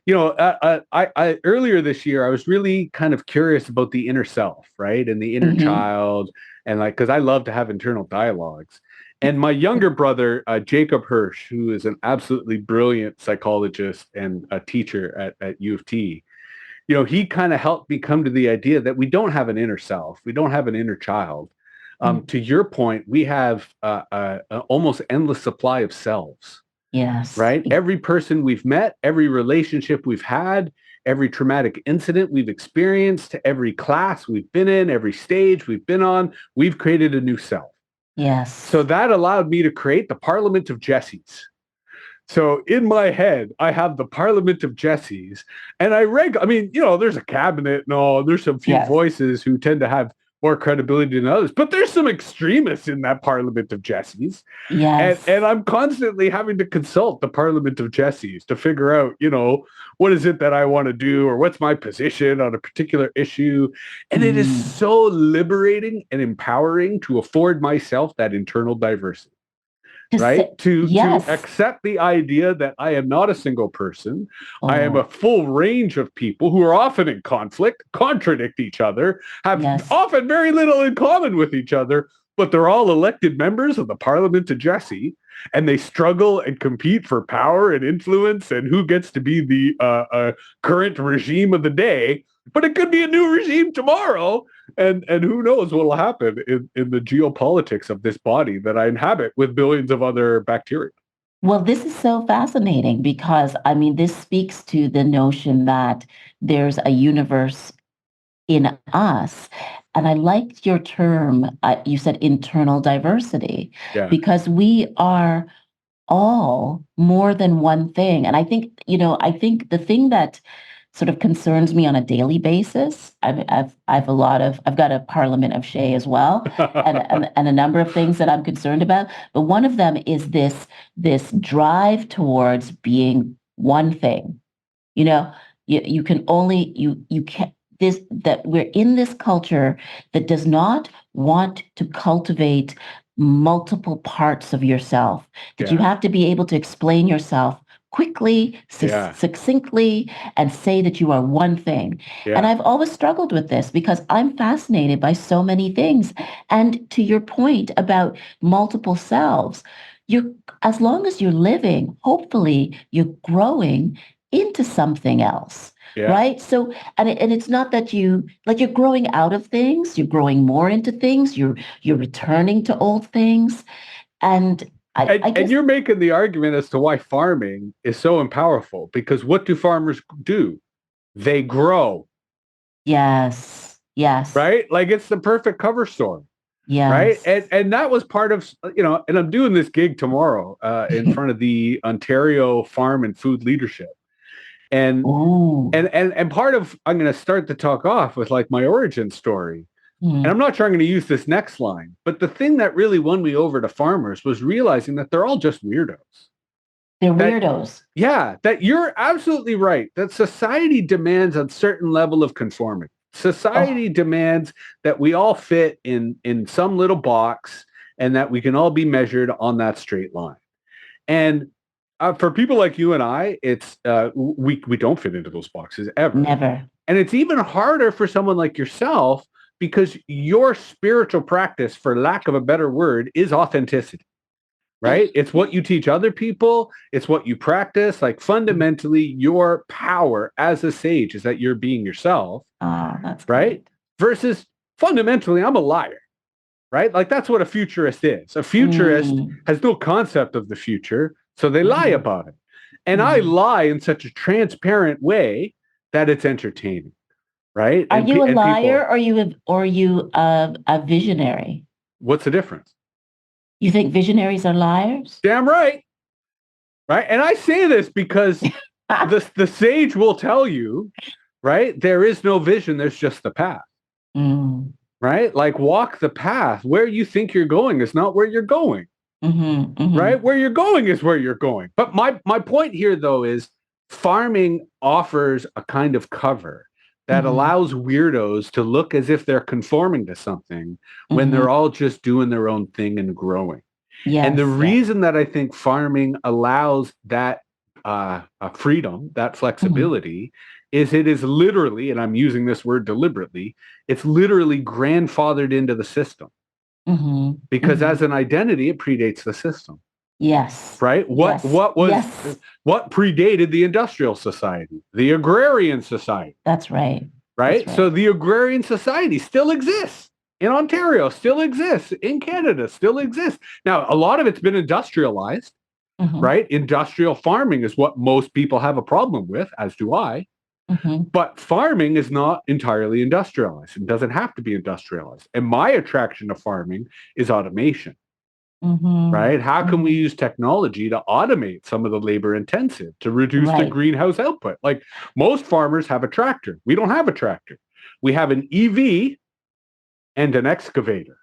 [SPEAKER 2] I earlier this year, I was really kind of curious about the inner self, right? And the inner
[SPEAKER 3] Hmm.
[SPEAKER 2] child. And like, because I love to have internal dialogues. And my younger brother, Jacob Hirsch, who is an absolutely brilliant psychologist and a teacher at U of T, he kind of helped me come to the idea that we don't have an inner self. We don't have an inner child. To your point, we have a almost endless supply of selves,
[SPEAKER 3] Yes.
[SPEAKER 2] right? Every person we've met, every relationship we've had, every traumatic incident we've experienced, every class we've been in, every stage we've been on, we've created a new self.
[SPEAKER 3] Yes.
[SPEAKER 2] So that allowed me to create the Parliament of Jessies. So in my head, I have the Parliament of Jessies, and I mean, there's a cabinet and all, and there's some few
[SPEAKER 3] Yes.
[SPEAKER 2] voices who tend to have more credibility than others, but there's some extremists in that Parliament of Jessies. And
[SPEAKER 3] Yes.
[SPEAKER 2] I'm constantly having to consult the Parliament of Jessies to figure out, what is it that I want to do, or what's my position on a particular issue. And it is
[SPEAKER 3] Mm.
[SPEAKER 2] so liberating and empowering to afford myself that internal diversity,
[SPEAKER 3] To say
[SPEAKER 2] right? To
[SPEAKER 3] yes.
[SPEAKER 2] accept the idea that I am not a single person. I am a
[SPEAKER 3] Oh,
[SPEAKER 2] full range of people who are often in conflict, contradict each other, have
[SPEAKER 3] yes.
[SPEAKER 2] often very little in common with each other, but they're all elected members of the Parliament of Jesse, and they struggle and compete for power and influence and who gets to be the current regime of the day. But it could be a new regime tomorrow, and who knows what will happen in the geopolitics of this body that I inhabit with billions of other bacteria.
[SPEAKER 3] Well, this is so fascinating because I mean, this speaks to the notion that there's a universe in us. And I liked your term, you said internal diversity,
[SPEAKER 2] Yeah.
[SPEAKER 3] because we are all more than one thing. And I think the thing that sort of concerns me on a daily basis, I've got a Parliament of Shay as well, and a number of things that I'm concerned about. But one of them is this drive towards being one thing. You know, you can only you can this that we're in this culture that does not want to cultivate multiple parts of yourself, that you
[SPEAKER 2] Yeah.
[SPEAKER 3] have to be able to explain yourself quickly,
[SPEAKER 2] Yeah.
[SPEAKER 3] succinctly, and say that you are one thing. And
[SPEAKER 2] Yeah.
[SPEAKER 3] I've always struggled with this because I'm fascinated by so many things. And to your point about multiple selves, you as long as you're living, hopefully you're growing into something else,
[SPEAKER 2] Yeah.
[SPEAKER 3] right? So, and it's not that you're growing out of things, you're growing more into things, you're returning to old things, and I
[SPEAKER 2] And
[SPEAKER 3] guess
[SPEAKER 2] you're making the argument as to why farming is so powerful, because what do farmers do? They grow,
[SPEAKER 3] yes, yes,
[SPEAKER 2] right? Like it's the perfect cover story, right?
[SPEAKER 3] yes.
[SPEAKER 2] And that was part of, and I'm doing this gig tomorrow in front of the Ontario Farm and Food Leadership. And
[SPEAKER 3] Oh,
[SPEAKER 2] and part of, I'm going to start the talk off with like my origin story. And I'm not sure I'm going to use this next line, but the thing that really won me over to farmers was realizing that they're all just weirdos.
[SPEAKER 3] they're
[SPEAKER 2] That,
[SPEAKER 3] weirdos.
[SPEAKER 2] yeah, that you're absolutely right. That society demands a certain level of conformity.
[SPEAKER 3] Oh,
[SPEAKER 2] Society demands that we all fit in some little box, and that we can all be measured on that straight line. And for people like you and I, it's we don't fit into those boxes ever.
[SPEAKER 3] never.
[SPEAKER 2] And it's even harder for someone like yourself, because your spiritual practice, for lack of a better word, is authenticity, right? It's what you teach other people. It's what you practice. Like fundamentally, your power as a sage is that you're being yourself,
[SPEAKER 3] Ah, that's
[SPEAKER 2] right?
[SPEAKER 3] great.
[SPEAKER 2] Versus fundamentally, I'm a liar, right? Like that's what a futurist is. A futurist
[SPEAKER 3] Mm,
[SPEAKER 2] has no concept of the future, so they lie
[SPEAKER 3] mhm,
[SPEAKER 2] about it. And I
[SPEAKER 3] mhm.
[SPEAKER 2] lie in such a transparent way that it's entertaining, right?
[SPEAKER 3] Are
[SPEAKER 2] And
[SPEAKER 3] you a
[SPEAKER 2] and
[SPEAKER 3] liar,
[SPEAKER 2] people,
[SPEAKER 3] or are you a visionary?
[SPEAKER 2] what's the difference?
[SPEAKER 3] You think visionaries are liars?
[SPEAKER 2] Damn right, right? And I say this because the sage will tell you, right? There is no vision. There's just the path,
[SPEAKER 3] Mm,
[SPEAKER 2] right? Like walk the path. Where you think you're going is not where you're going, right? Where you're going is where you're going. But my point here, though, is farming offers a kind of cover that allows weirdos to look as if they're conforming to something when they're all just doing their own thing and growing. And the
[SPEAKER 3] Yes, yes.
[SPEAKER 2] reason that I think farming allows that freedom, that flexibility, is it is literally, and I'm using this word deliberately, it's literally grandfathered into the system because as an identity, it predates the system.
[SPEAKER 3] Yes.
[SPEAKER 2] Right?
[SPEAKER 3] Yes. Yes.
[SPEAKER 2] What predated the industrial society? The agrarian society.
[SPEAKER 3] That's right.
[SPEAKER 2] Right?
[SPEAKER 3] That's right.
[SPEAKER 2] So the agrarian society still exists in Ontario, still exists in Canada, still exists. Now, a lot of it's been industrialized, right? Industrial farming is what most people have a problem with, as do I. But farming is not entirely industrialized. It doesn't have to be industrialized. And my attraction to farming is automation. Right? How can we use technology to automate some of the labor intensive to reduce the greenhouse output? Like most farmers have a tractor. We don't have a tractor. We have an EV and an excavator.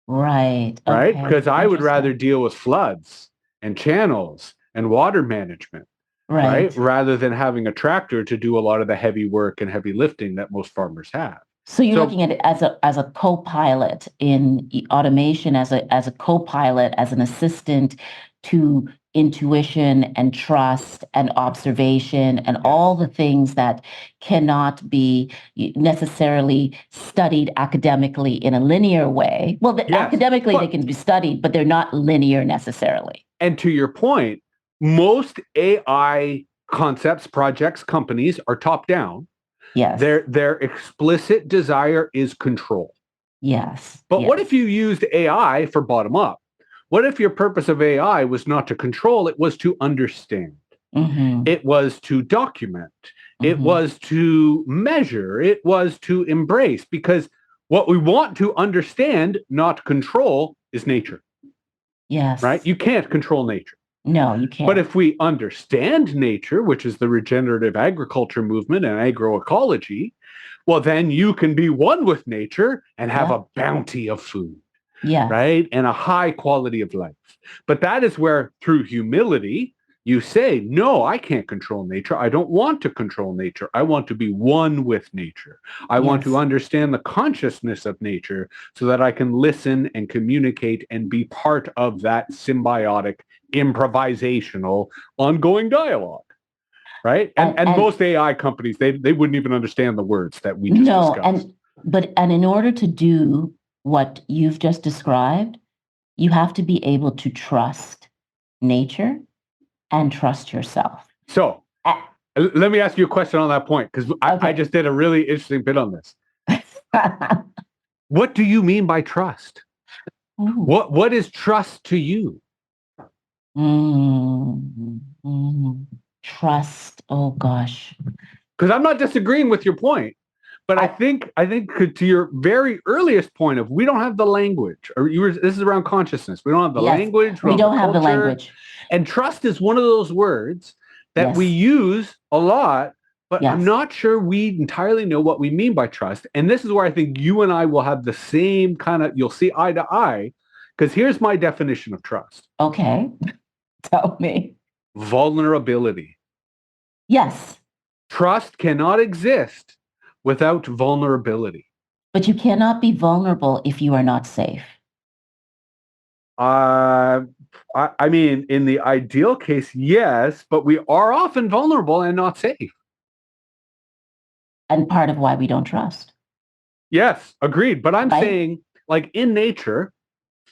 [SPEAKER 3] Right.
[SPEAKER 2] Right?
[SPEAKER 3] Okay.
[SPEAKER 2] Because I would rather deal with floods and channels and water management. Right? Rather than having a tractor to do a lot of the heavy work and heavy lifting that most farmers have.
[SPEAKER 3] So you're looking at it as a co-pilot in automation, as a co-pilot, as an assistant to intuition and trust and observation and all the things that cannot be necessarily studied academically in a linear way. Well, academically they can be studied, but they're not linear necessarily.
[SPEAKER 2] And to your point, most AI concepts, projects, companies are top down.
[SPEAKER 3] Yes.
[SPEAKER 2] Their explicit desire is control.
[SPEAKER 3] Yes.
[SPEAKER 2] But what if you used AI for bottom up? What if your purpose of AI was not to control, it was to understand? It was to document. It was to measure. It was to embrace. Because what we want to understand, not control, is nature.
[SPEAKER 3] Yes.
[SPEAKER 2] Right? You can't control nature.
[SPEAKER 3] No, you can't.
[SPEAKER 2] But if we understand nature, which is the regenerative agriculture movement and agroecology, well, then you can be one with nature and have a bounty of food, right? And a high quality of life. But that is where, through humility, you say, no, I can't control nature. I don't want to control nature. I want to be one with nature. I want to understand the consciousness of nature so that I can listen and communicate and be part of that symbiotic, improvisational, ongoing dialogue. Right? And most AI companies, they wouldn't even understand the words that we just discussed.
[SPEAKER 3] And in order to do what you've just described, you have to be able to trust nature and trust yourself.
[SPEAKER 2] So let me ask you a question on that point, because I just did a really interesting bit on this. What do you mean by trust? What is trust to you?
[SPEAKER 3] Trust. Oh gosh.
[SPEAKER 2] Because I'm not disagreeing with your point, but I think to your very earliest point of we don't have the language, or this is around consciousness. We don't have the language.
[SPEAKER 3] We don't have the language.
[SPEAKER 2] And trust is one of those words that we use a lot, but I'm not sure we entirely know what we mean by trust. And this is where I think you and I will have the same kind of, you'll see eye to eye, because here's my definition of trust.
[SPEAKER 3] Okay. Tell me.
[SPEAKER 2] Vulnerability.
[SPEAKER 3] Yes.
[SPEAKER 2] Trust cannot exist without vulnerability.
[SPEAKER 3] But you cannot be vulnerable if you are not safe.
[SPEAKER 2] I mean, in the ideal case, yes, but we are often vulnerable and not safe.
[SPEAKER 3] And part of why we don't trust.
[SPEAKER 2] Yes, agreed. But I'm saying, like in nature,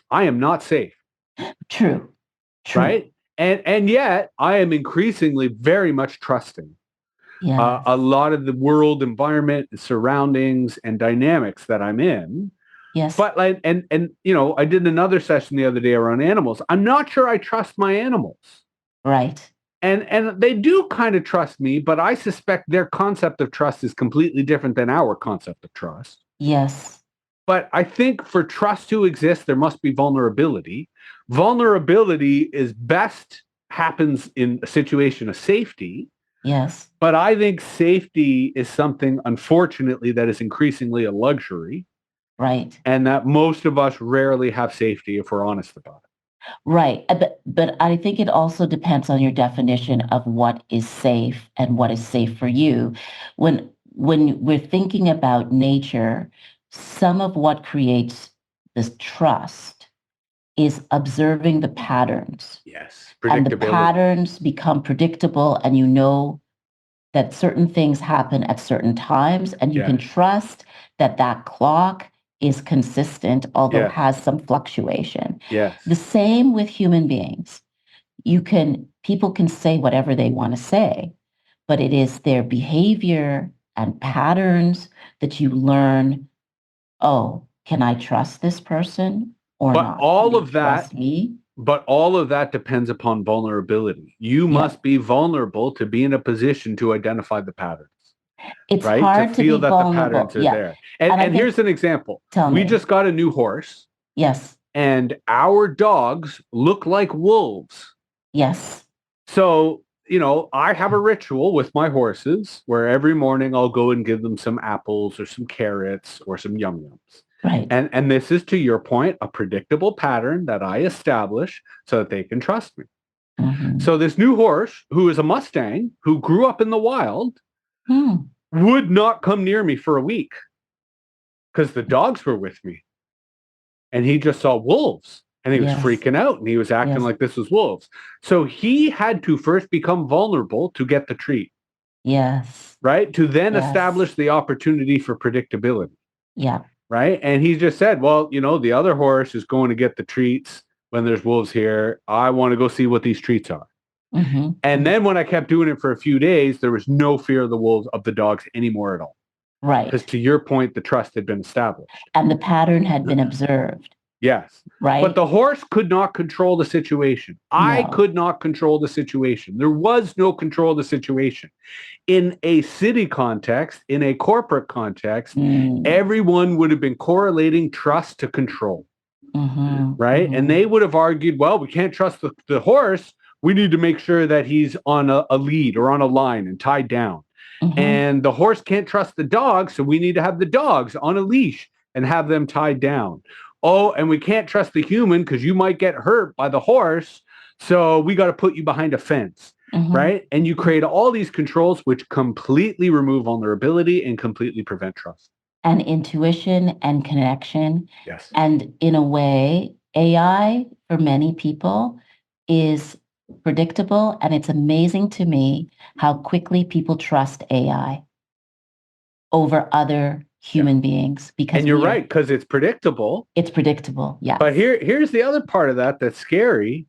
[SPEAKER 2] I am not safe.
[SPEAKER 3] True.
[SPEAKER 2] Right? And yet I am increasingly very much trusting.
[SPEAKER 3] Yes.
[SPEAKER 2] A lot of the world environment, surroundings, and dynamics that I'm in.
[SPEAKER 3] Yes.
[SPEAKER 2] But and you know, I did another session the other day around animals. I'm not sure I trust my animals.
[SPEAKER 3] Right.
[SPEAKER 2] And they do kind of trust me, but I suspect their concept of trust is completely different than our concept of trust.
[SPEAKER 3] Yes.
[SPEAKER 2] But I think for trust to exist, there must be vulnerability. Vulnerability is best happens in a situation of safety.
[SPEAKER 3] Yes.
[SPEAKER 2] But I think safety is something, unfortunately, that is increasingly a luxury,
[SPEAKER 3] Right.
[SPEAKER 2] and that most of us rarely have safety if we're honest about it.
[SPEAKER 3] Right. But I think it also depends on your definition of what is safe and what is safe for you. When we're thinking about nature, some of what creates this trust is observing the patterns.
[SPEAKER 2] Yes,
[SPEAKER 3] And the
[SPEAKER 2] predictability.
[SPEAKER 3] patterns become predictable, and you know that certain things happen at certain times, and you can
[SPEAKER 2] Yes.
[SPEAKER 3] trust that that clock is consistent, although
[SPEAKER 2] Yes.
[SPEAKER 3] has some fluctuation.
[SPEAKER 2] Yes.
[SPEAKER 3] The same with human beings. People can say whatever they want to say, but it is their behavior and patterns that you learn, oh, can I trust this person or
[SPEAKER 2] But
[SPEAKER 3] not? Can
[SPEAKER 2] all
[SPEAKER 3] they
[SPEAKER 2] of that,
[SPEAKER 3] trust me?
[SPEAKER 2] but all of that depends upon vulnerability. You
[SPEAKER 3] Yeah.
[SPEAKER 2] must be vulnerable to be in a position to identify the patterns,
[SPEAKER 3] It's
[SPEAKER 2] right? To
[SPEAKER 3] hard to
[SPEAKER 2] feel
[SPEAKER 3] be
[SPEAKER 2] that the
[SPEAKER 3] vulnerable.
[SPEAKER 2] patterns are
[SPEAKER 3] Yeah.
[SPEAKER 2] there.
[SPEAKER 3] And I
[SPEAKER 2] And
[SPEAKER 3] think,
[SPEAKER 2] here's an example.
[SPEAKER 3] tell
[SPEAKER 2] We
[SPEAKER 3] me.
[SPEAKER 2] just got a new horse,
[SPEAKER 3] Yes.
[SPEAKER 2] and our dogs look like wolves.
[SPEAKER 3] Yes.
[SPEAKER 2] So, I have a ritual with my horses where every morning I'll go and give them some apples or some carrots or some yum yums.
[SPEAKER 3] Right.
[SPEAKER 2] And this is, to your point, a predictable pattern that I establish so that they can trust me.
[SPEAKER 3] Mm-hmm.
[SPEAKER 2] So this new horse, who is a Mustang, who grew up in the wild,
[SPEAKER 3] Hmm.
[SPEAKER 2] would not come near me for a week because the dogs were with me. And he just saw wolves. And he was
[SPEAKER 3] Yes.
[SPEAKER 2] freaking out, and he was acting
[SPEAKER 3] Yes.
[SPEAKER 2] like this was wolves. So he had to first become vulnerable to get the treat,
[SPEAKER 3] Yes.
[SPEAKER 2] right? To then
[SPEAKER 3] Yes.
[SPEAKER 2] establish the opportunity for predictability,
[SPEAKER 3] Yeah.
[SPEAKER 2] right? And he just said, well, the other horse is going to get the treats when there's wolves here. I want to go see what these treats are.
[SPEAKER 3] Mm-hmm.
[SPEAKER 2] And then when I kept doing it for a few days, there was no fear of the wolves, of the dogs anymore at all.
[SPEAKER 3] Right.
[SPEAKER 2] Because to your point, the trust had been established.
[SPEAKER 3] And the pattern had been observed.
[SPEAKER 2] Yes.
[SPEAKER 3] Right.
[SPEAKER 2] But the horse could not control the situation. I could not control the situation. There was no control of the situation. In a city context, in a corporate context, everyone would have been correlating trust to control.
[SPEAKER 3] Mm-hmm.
[SPEAKER 2] Right.
[SPEAKER 3] Mm-hmm.
[SPEAKER 2] And they would have argued, well, we can't trust the horse. We need to make sure that he's on a lead or on a line and tied down. Mm-hmm. And the horse can't trust the dog. So we need to have the dogs on a leash and have them tied down. Oh, and we can't trust the human because you might get hurt by the horse. So we got to put you behind a fence. Mm-hmm. Right. And you create all these controls which completely remove vulnerability and completely prevent trust.
[SPEAKER 3] And intuition and connection.
[SPEAKER 2] Yes.
[SPEAKER 3] And in a way, AI for many people is predictable. And it's amazing to me how quickly people trust AI over other human beings.
[SPEAKER 2] And you're right, because it's predictable.
[SPEAKER 3] It's predictable, yes.
[SPEAKER 2] But here's the other part of that that's scary,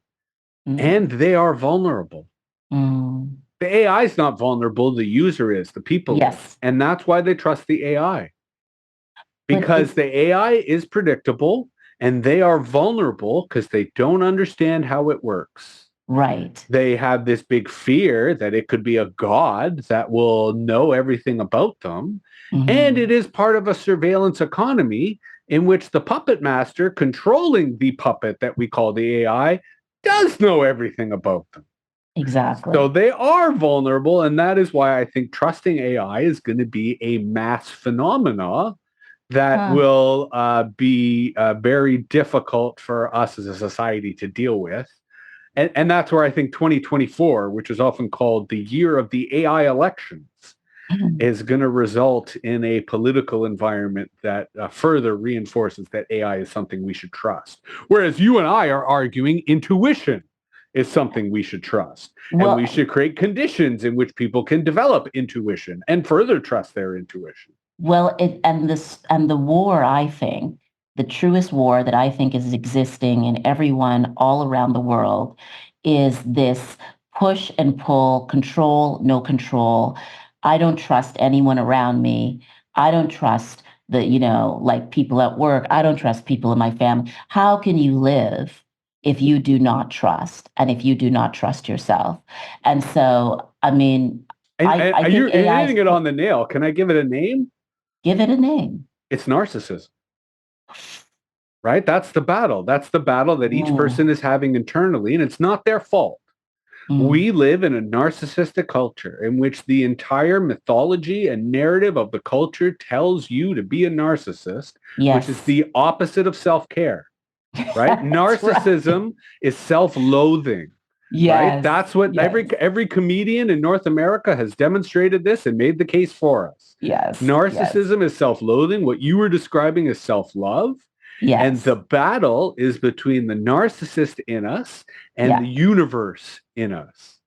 [SPEAKER 2] and they are vulnerable. The AI is not vulnerable, the user is, the people.
[SPEAKER 3] Yes.
[SPEAKER 2] And that's why they trust the AI. Because the AI is predictable, and they are vulnerable because they don't understand how it works.
[SPEAKER 3] Right.
[SPEAKER 2] They have this big fear that it could be a god that will know everything about them. Mm-hmm. And it is part of a surveillance economy in which the puppet master controlling the puppet that we call the AI does know everything about them.
[SPEAKER 3] Exactly.
[SPEAKER 2] So they are vulnerable. And that is why I think trusting AI is going to be a mass phenomena that will be very difficult for us as a society to deal with. And that's where I think 2024, which is often called the year of the AI elections, is going to result in a political environment that further reinforces that AI is something we should trust. Whereas you and I are arguing intuition is something we should trust. And we should create conditions in which people can develop intuition and further trust their intuition.
[SPEAKER 3] Well, and the war, I think, the truest war that I think is existing in everyone all around the world is this push and pull, control, no control. I don't trust anyone around me. I don't trust like people at work. I don't trust people in my family. How can you live if you do not trust and if you do not trust yourself. And so, I mean, I
[SPEAKER 2] you're
[SPEAKER 3] think AI
[SPEAKER 2] hitting it on the nail. Can I give it a name?
[SPEAKER 3] give it a name.
[SPEAKER 2] It's narcissism, right? That's the battle. That's the battle that each person is having internally, and it's not their fault. We live in a narcissistic culture in which the entire mythology and narrative of the culture tells you to be a narcissist,
[SPEAKER 3] Yes.
[SPEAKER 2] which is the opposite of self-care, right? Narcissism is self-loathing.
[SPEAKER 3] Yes.
[SPEAKER 2] Right? That's what every comedian in North America has demonstrated this and made the case for us.
[SPEAKER 3] Yes.
[SPEAKER 2] Narcissism is self-loathing. What you were describing is self-love.
[SPEAKER 3] Yes.
[SPEAKER 2] And the battle is between the narcissist in us and the universe in us.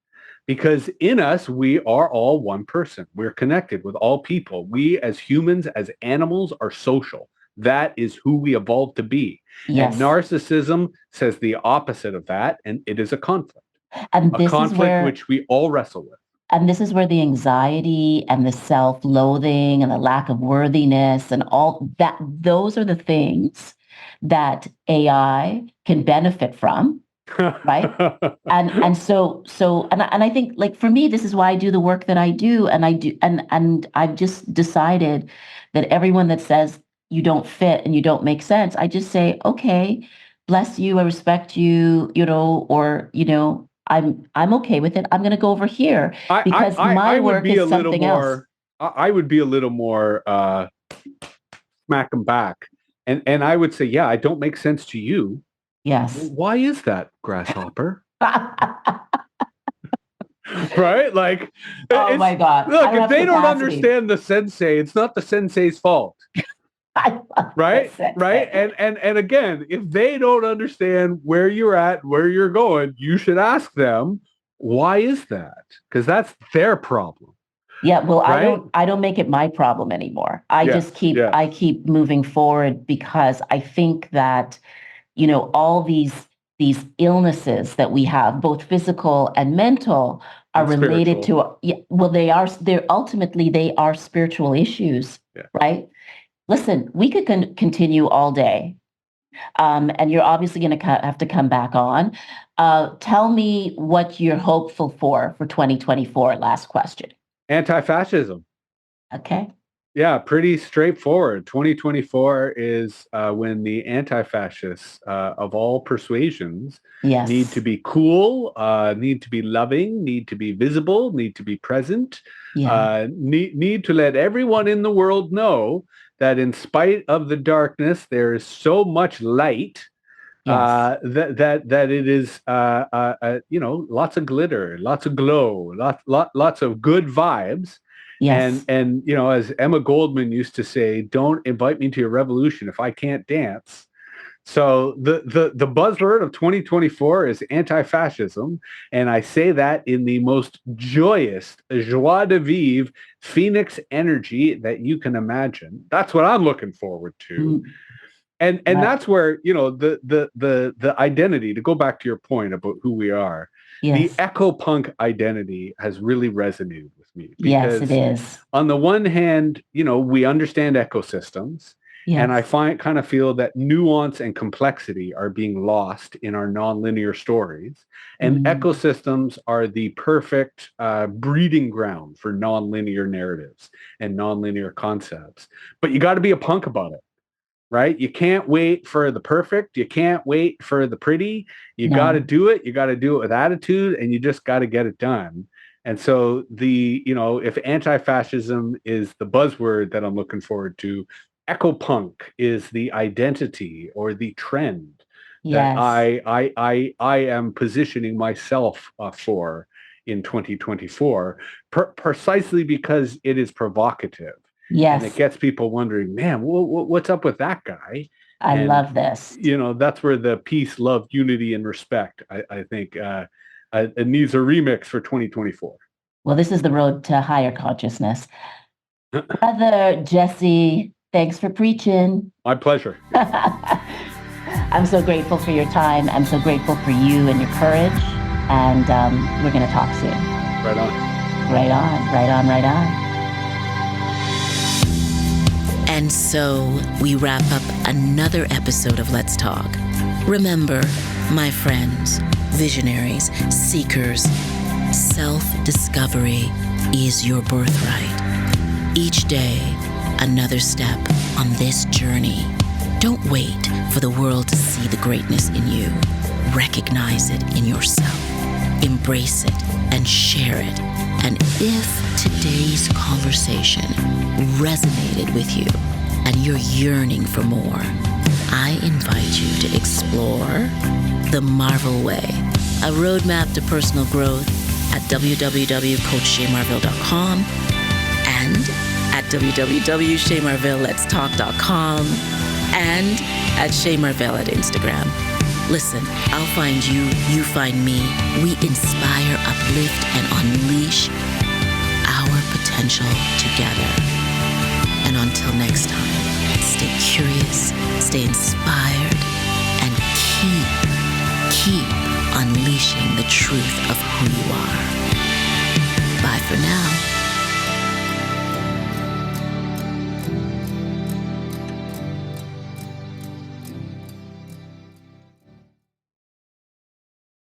[SPEAKER 2] Because in us, we are all one person. We're connected with all people. We as humans, as animals, are social. That is who we evolved to be.
[SPEAKER 3] Yes.
[SPEAKER 2] And narcissism says the opposite of that, and it is a conflict.
[SPEAKER 3] And this
[SPEAKER 2] a conflict
[SPEAKER 3] is where,
[SPEAKER 2] which we all wrestle with.
[SPEAKER 3] And this is where the anxiety and the self-loathing and the lack of worthiness and all that, those are the things that AI can benefit from, right? and so I think, like, for me, this is why I do the work that I do, and I've just decided that everyone that says you don't fit and you don't make sense, I just say, okay, bless you, I respect you, I'm okay with it. I'm going to go over here because my work is something else.
[SPEAKER 2] I would be a little more smack them back. And I would say, yeah, I don't make sense to you.
[SPEAKER 3] Yes.
[SPEAKER 2] Why is that, grasshopper? Right? Like,
[SPEAKER 3] oh my God.
[SPEAKER 2] Look, if they don't understand the sensei, it's not the sensei's fault. Right? Right? And again, if they don't understand where you're at, where you're going, you should ask them, why is that? Because that's their problem.
[SPEAKER 3] Yeah, well, right? I don't make it my problem anymore. I keep moving forward because I think that, all these illnesses that we have, both physical and mental, are related to, they're ultimately spiritual issues, right? Listen, we could continue all day. And you're obviously going to have to come back on. Tell me what you're hopeful for 2024. Last question.
[SPEAKER 2] Anti-fascism.
[SPEAKER 3] Okay.
[SPEAKER 2] Yeah, pretty straightforward. 2024 is when the anti-fascists of all persuasions need to be cool, need to be loving, need to be visible, need to be present, need to let everyone in the world know that in spite of the darkness, there is so much light that it is, lots of glitter, lots of glow, lots of good vibes.
[SPEAKER 3] Yes.
[SPEAKER 2] And as Emma Goldman used to say, don't invite me to your revolution if I can't dance. So the buzzword of 2024 is anti-fascism. And I say that in the most joyous, joie de vivre, phoenix energy that you can imagine. That's what I'm looking forward to. And that's where, the identity, to go back to your point about who we are, the eco-punk identity has really resonated with me.
[SPEAKER 3] Yes, it is.
[SPEAKER 2] On the one hand, we understand ecosystems. Yes. And I kind of feel that nuance and complexity are being lost in our nonlinear stories. And ecosystems are the perfect breeding ground for nonlinear narratives and nonlinear concepts. But you got to be a punk about it. Right? You can't wait for the perfect. You can't wait for the pretty. You got to do it. You got to do it with attitude, and you just got to get it done. And so if anti-fascism is the buzzword that I'm looking forward to, eco-punk is the identity or the trend that I am positioning myself for in 2024, precisely because it is provocative.
[SPEAKER 3] Yes.
[SPEAKER 2] And it gets people wondering, man, what's up with that guy?
[SPEAKER 3] I love this.
[SPEAKER 2] That's where the peace, love, unity, and respect, I think, it needs a remix for 2024.
[SPEAKER 3] Well, this is the road to higher consciousness. Brother Jesse, thanks for preaching.
[SPEAKER 2] My pleasure.
[SPEAKER 3] I'm so grateful for your time. I'm so grateful for you and your courage. And we're going to talk soon.
[SPEAKER 2] Right on.
[SPEAKER 3] Right on, right on, right on.
[SPEAKER 1] And so we wrap up another episode of Let's Talk. Remember, My friends, visionaries, seekers, self-discovery is your birthright. Each day, another step on this journey. Don't wait for the world to see the greatness in you. Recognize it in yourself. Embrace it and share it. And if today's conversation resonated with you and you're yearning for more, I invite you to explore The Marvel Way, a roadmap to personal growth at www.coachshaymarville.com and at www.shaymarvilleletstalk.com and at Shay Marville at Instagram. Listen, I'll find you, you find me. We inspire, uplift, and unleash our potential together. And until next time, stay curious, stay inspired, and keep unleashing the truth of who you are. Bye for now.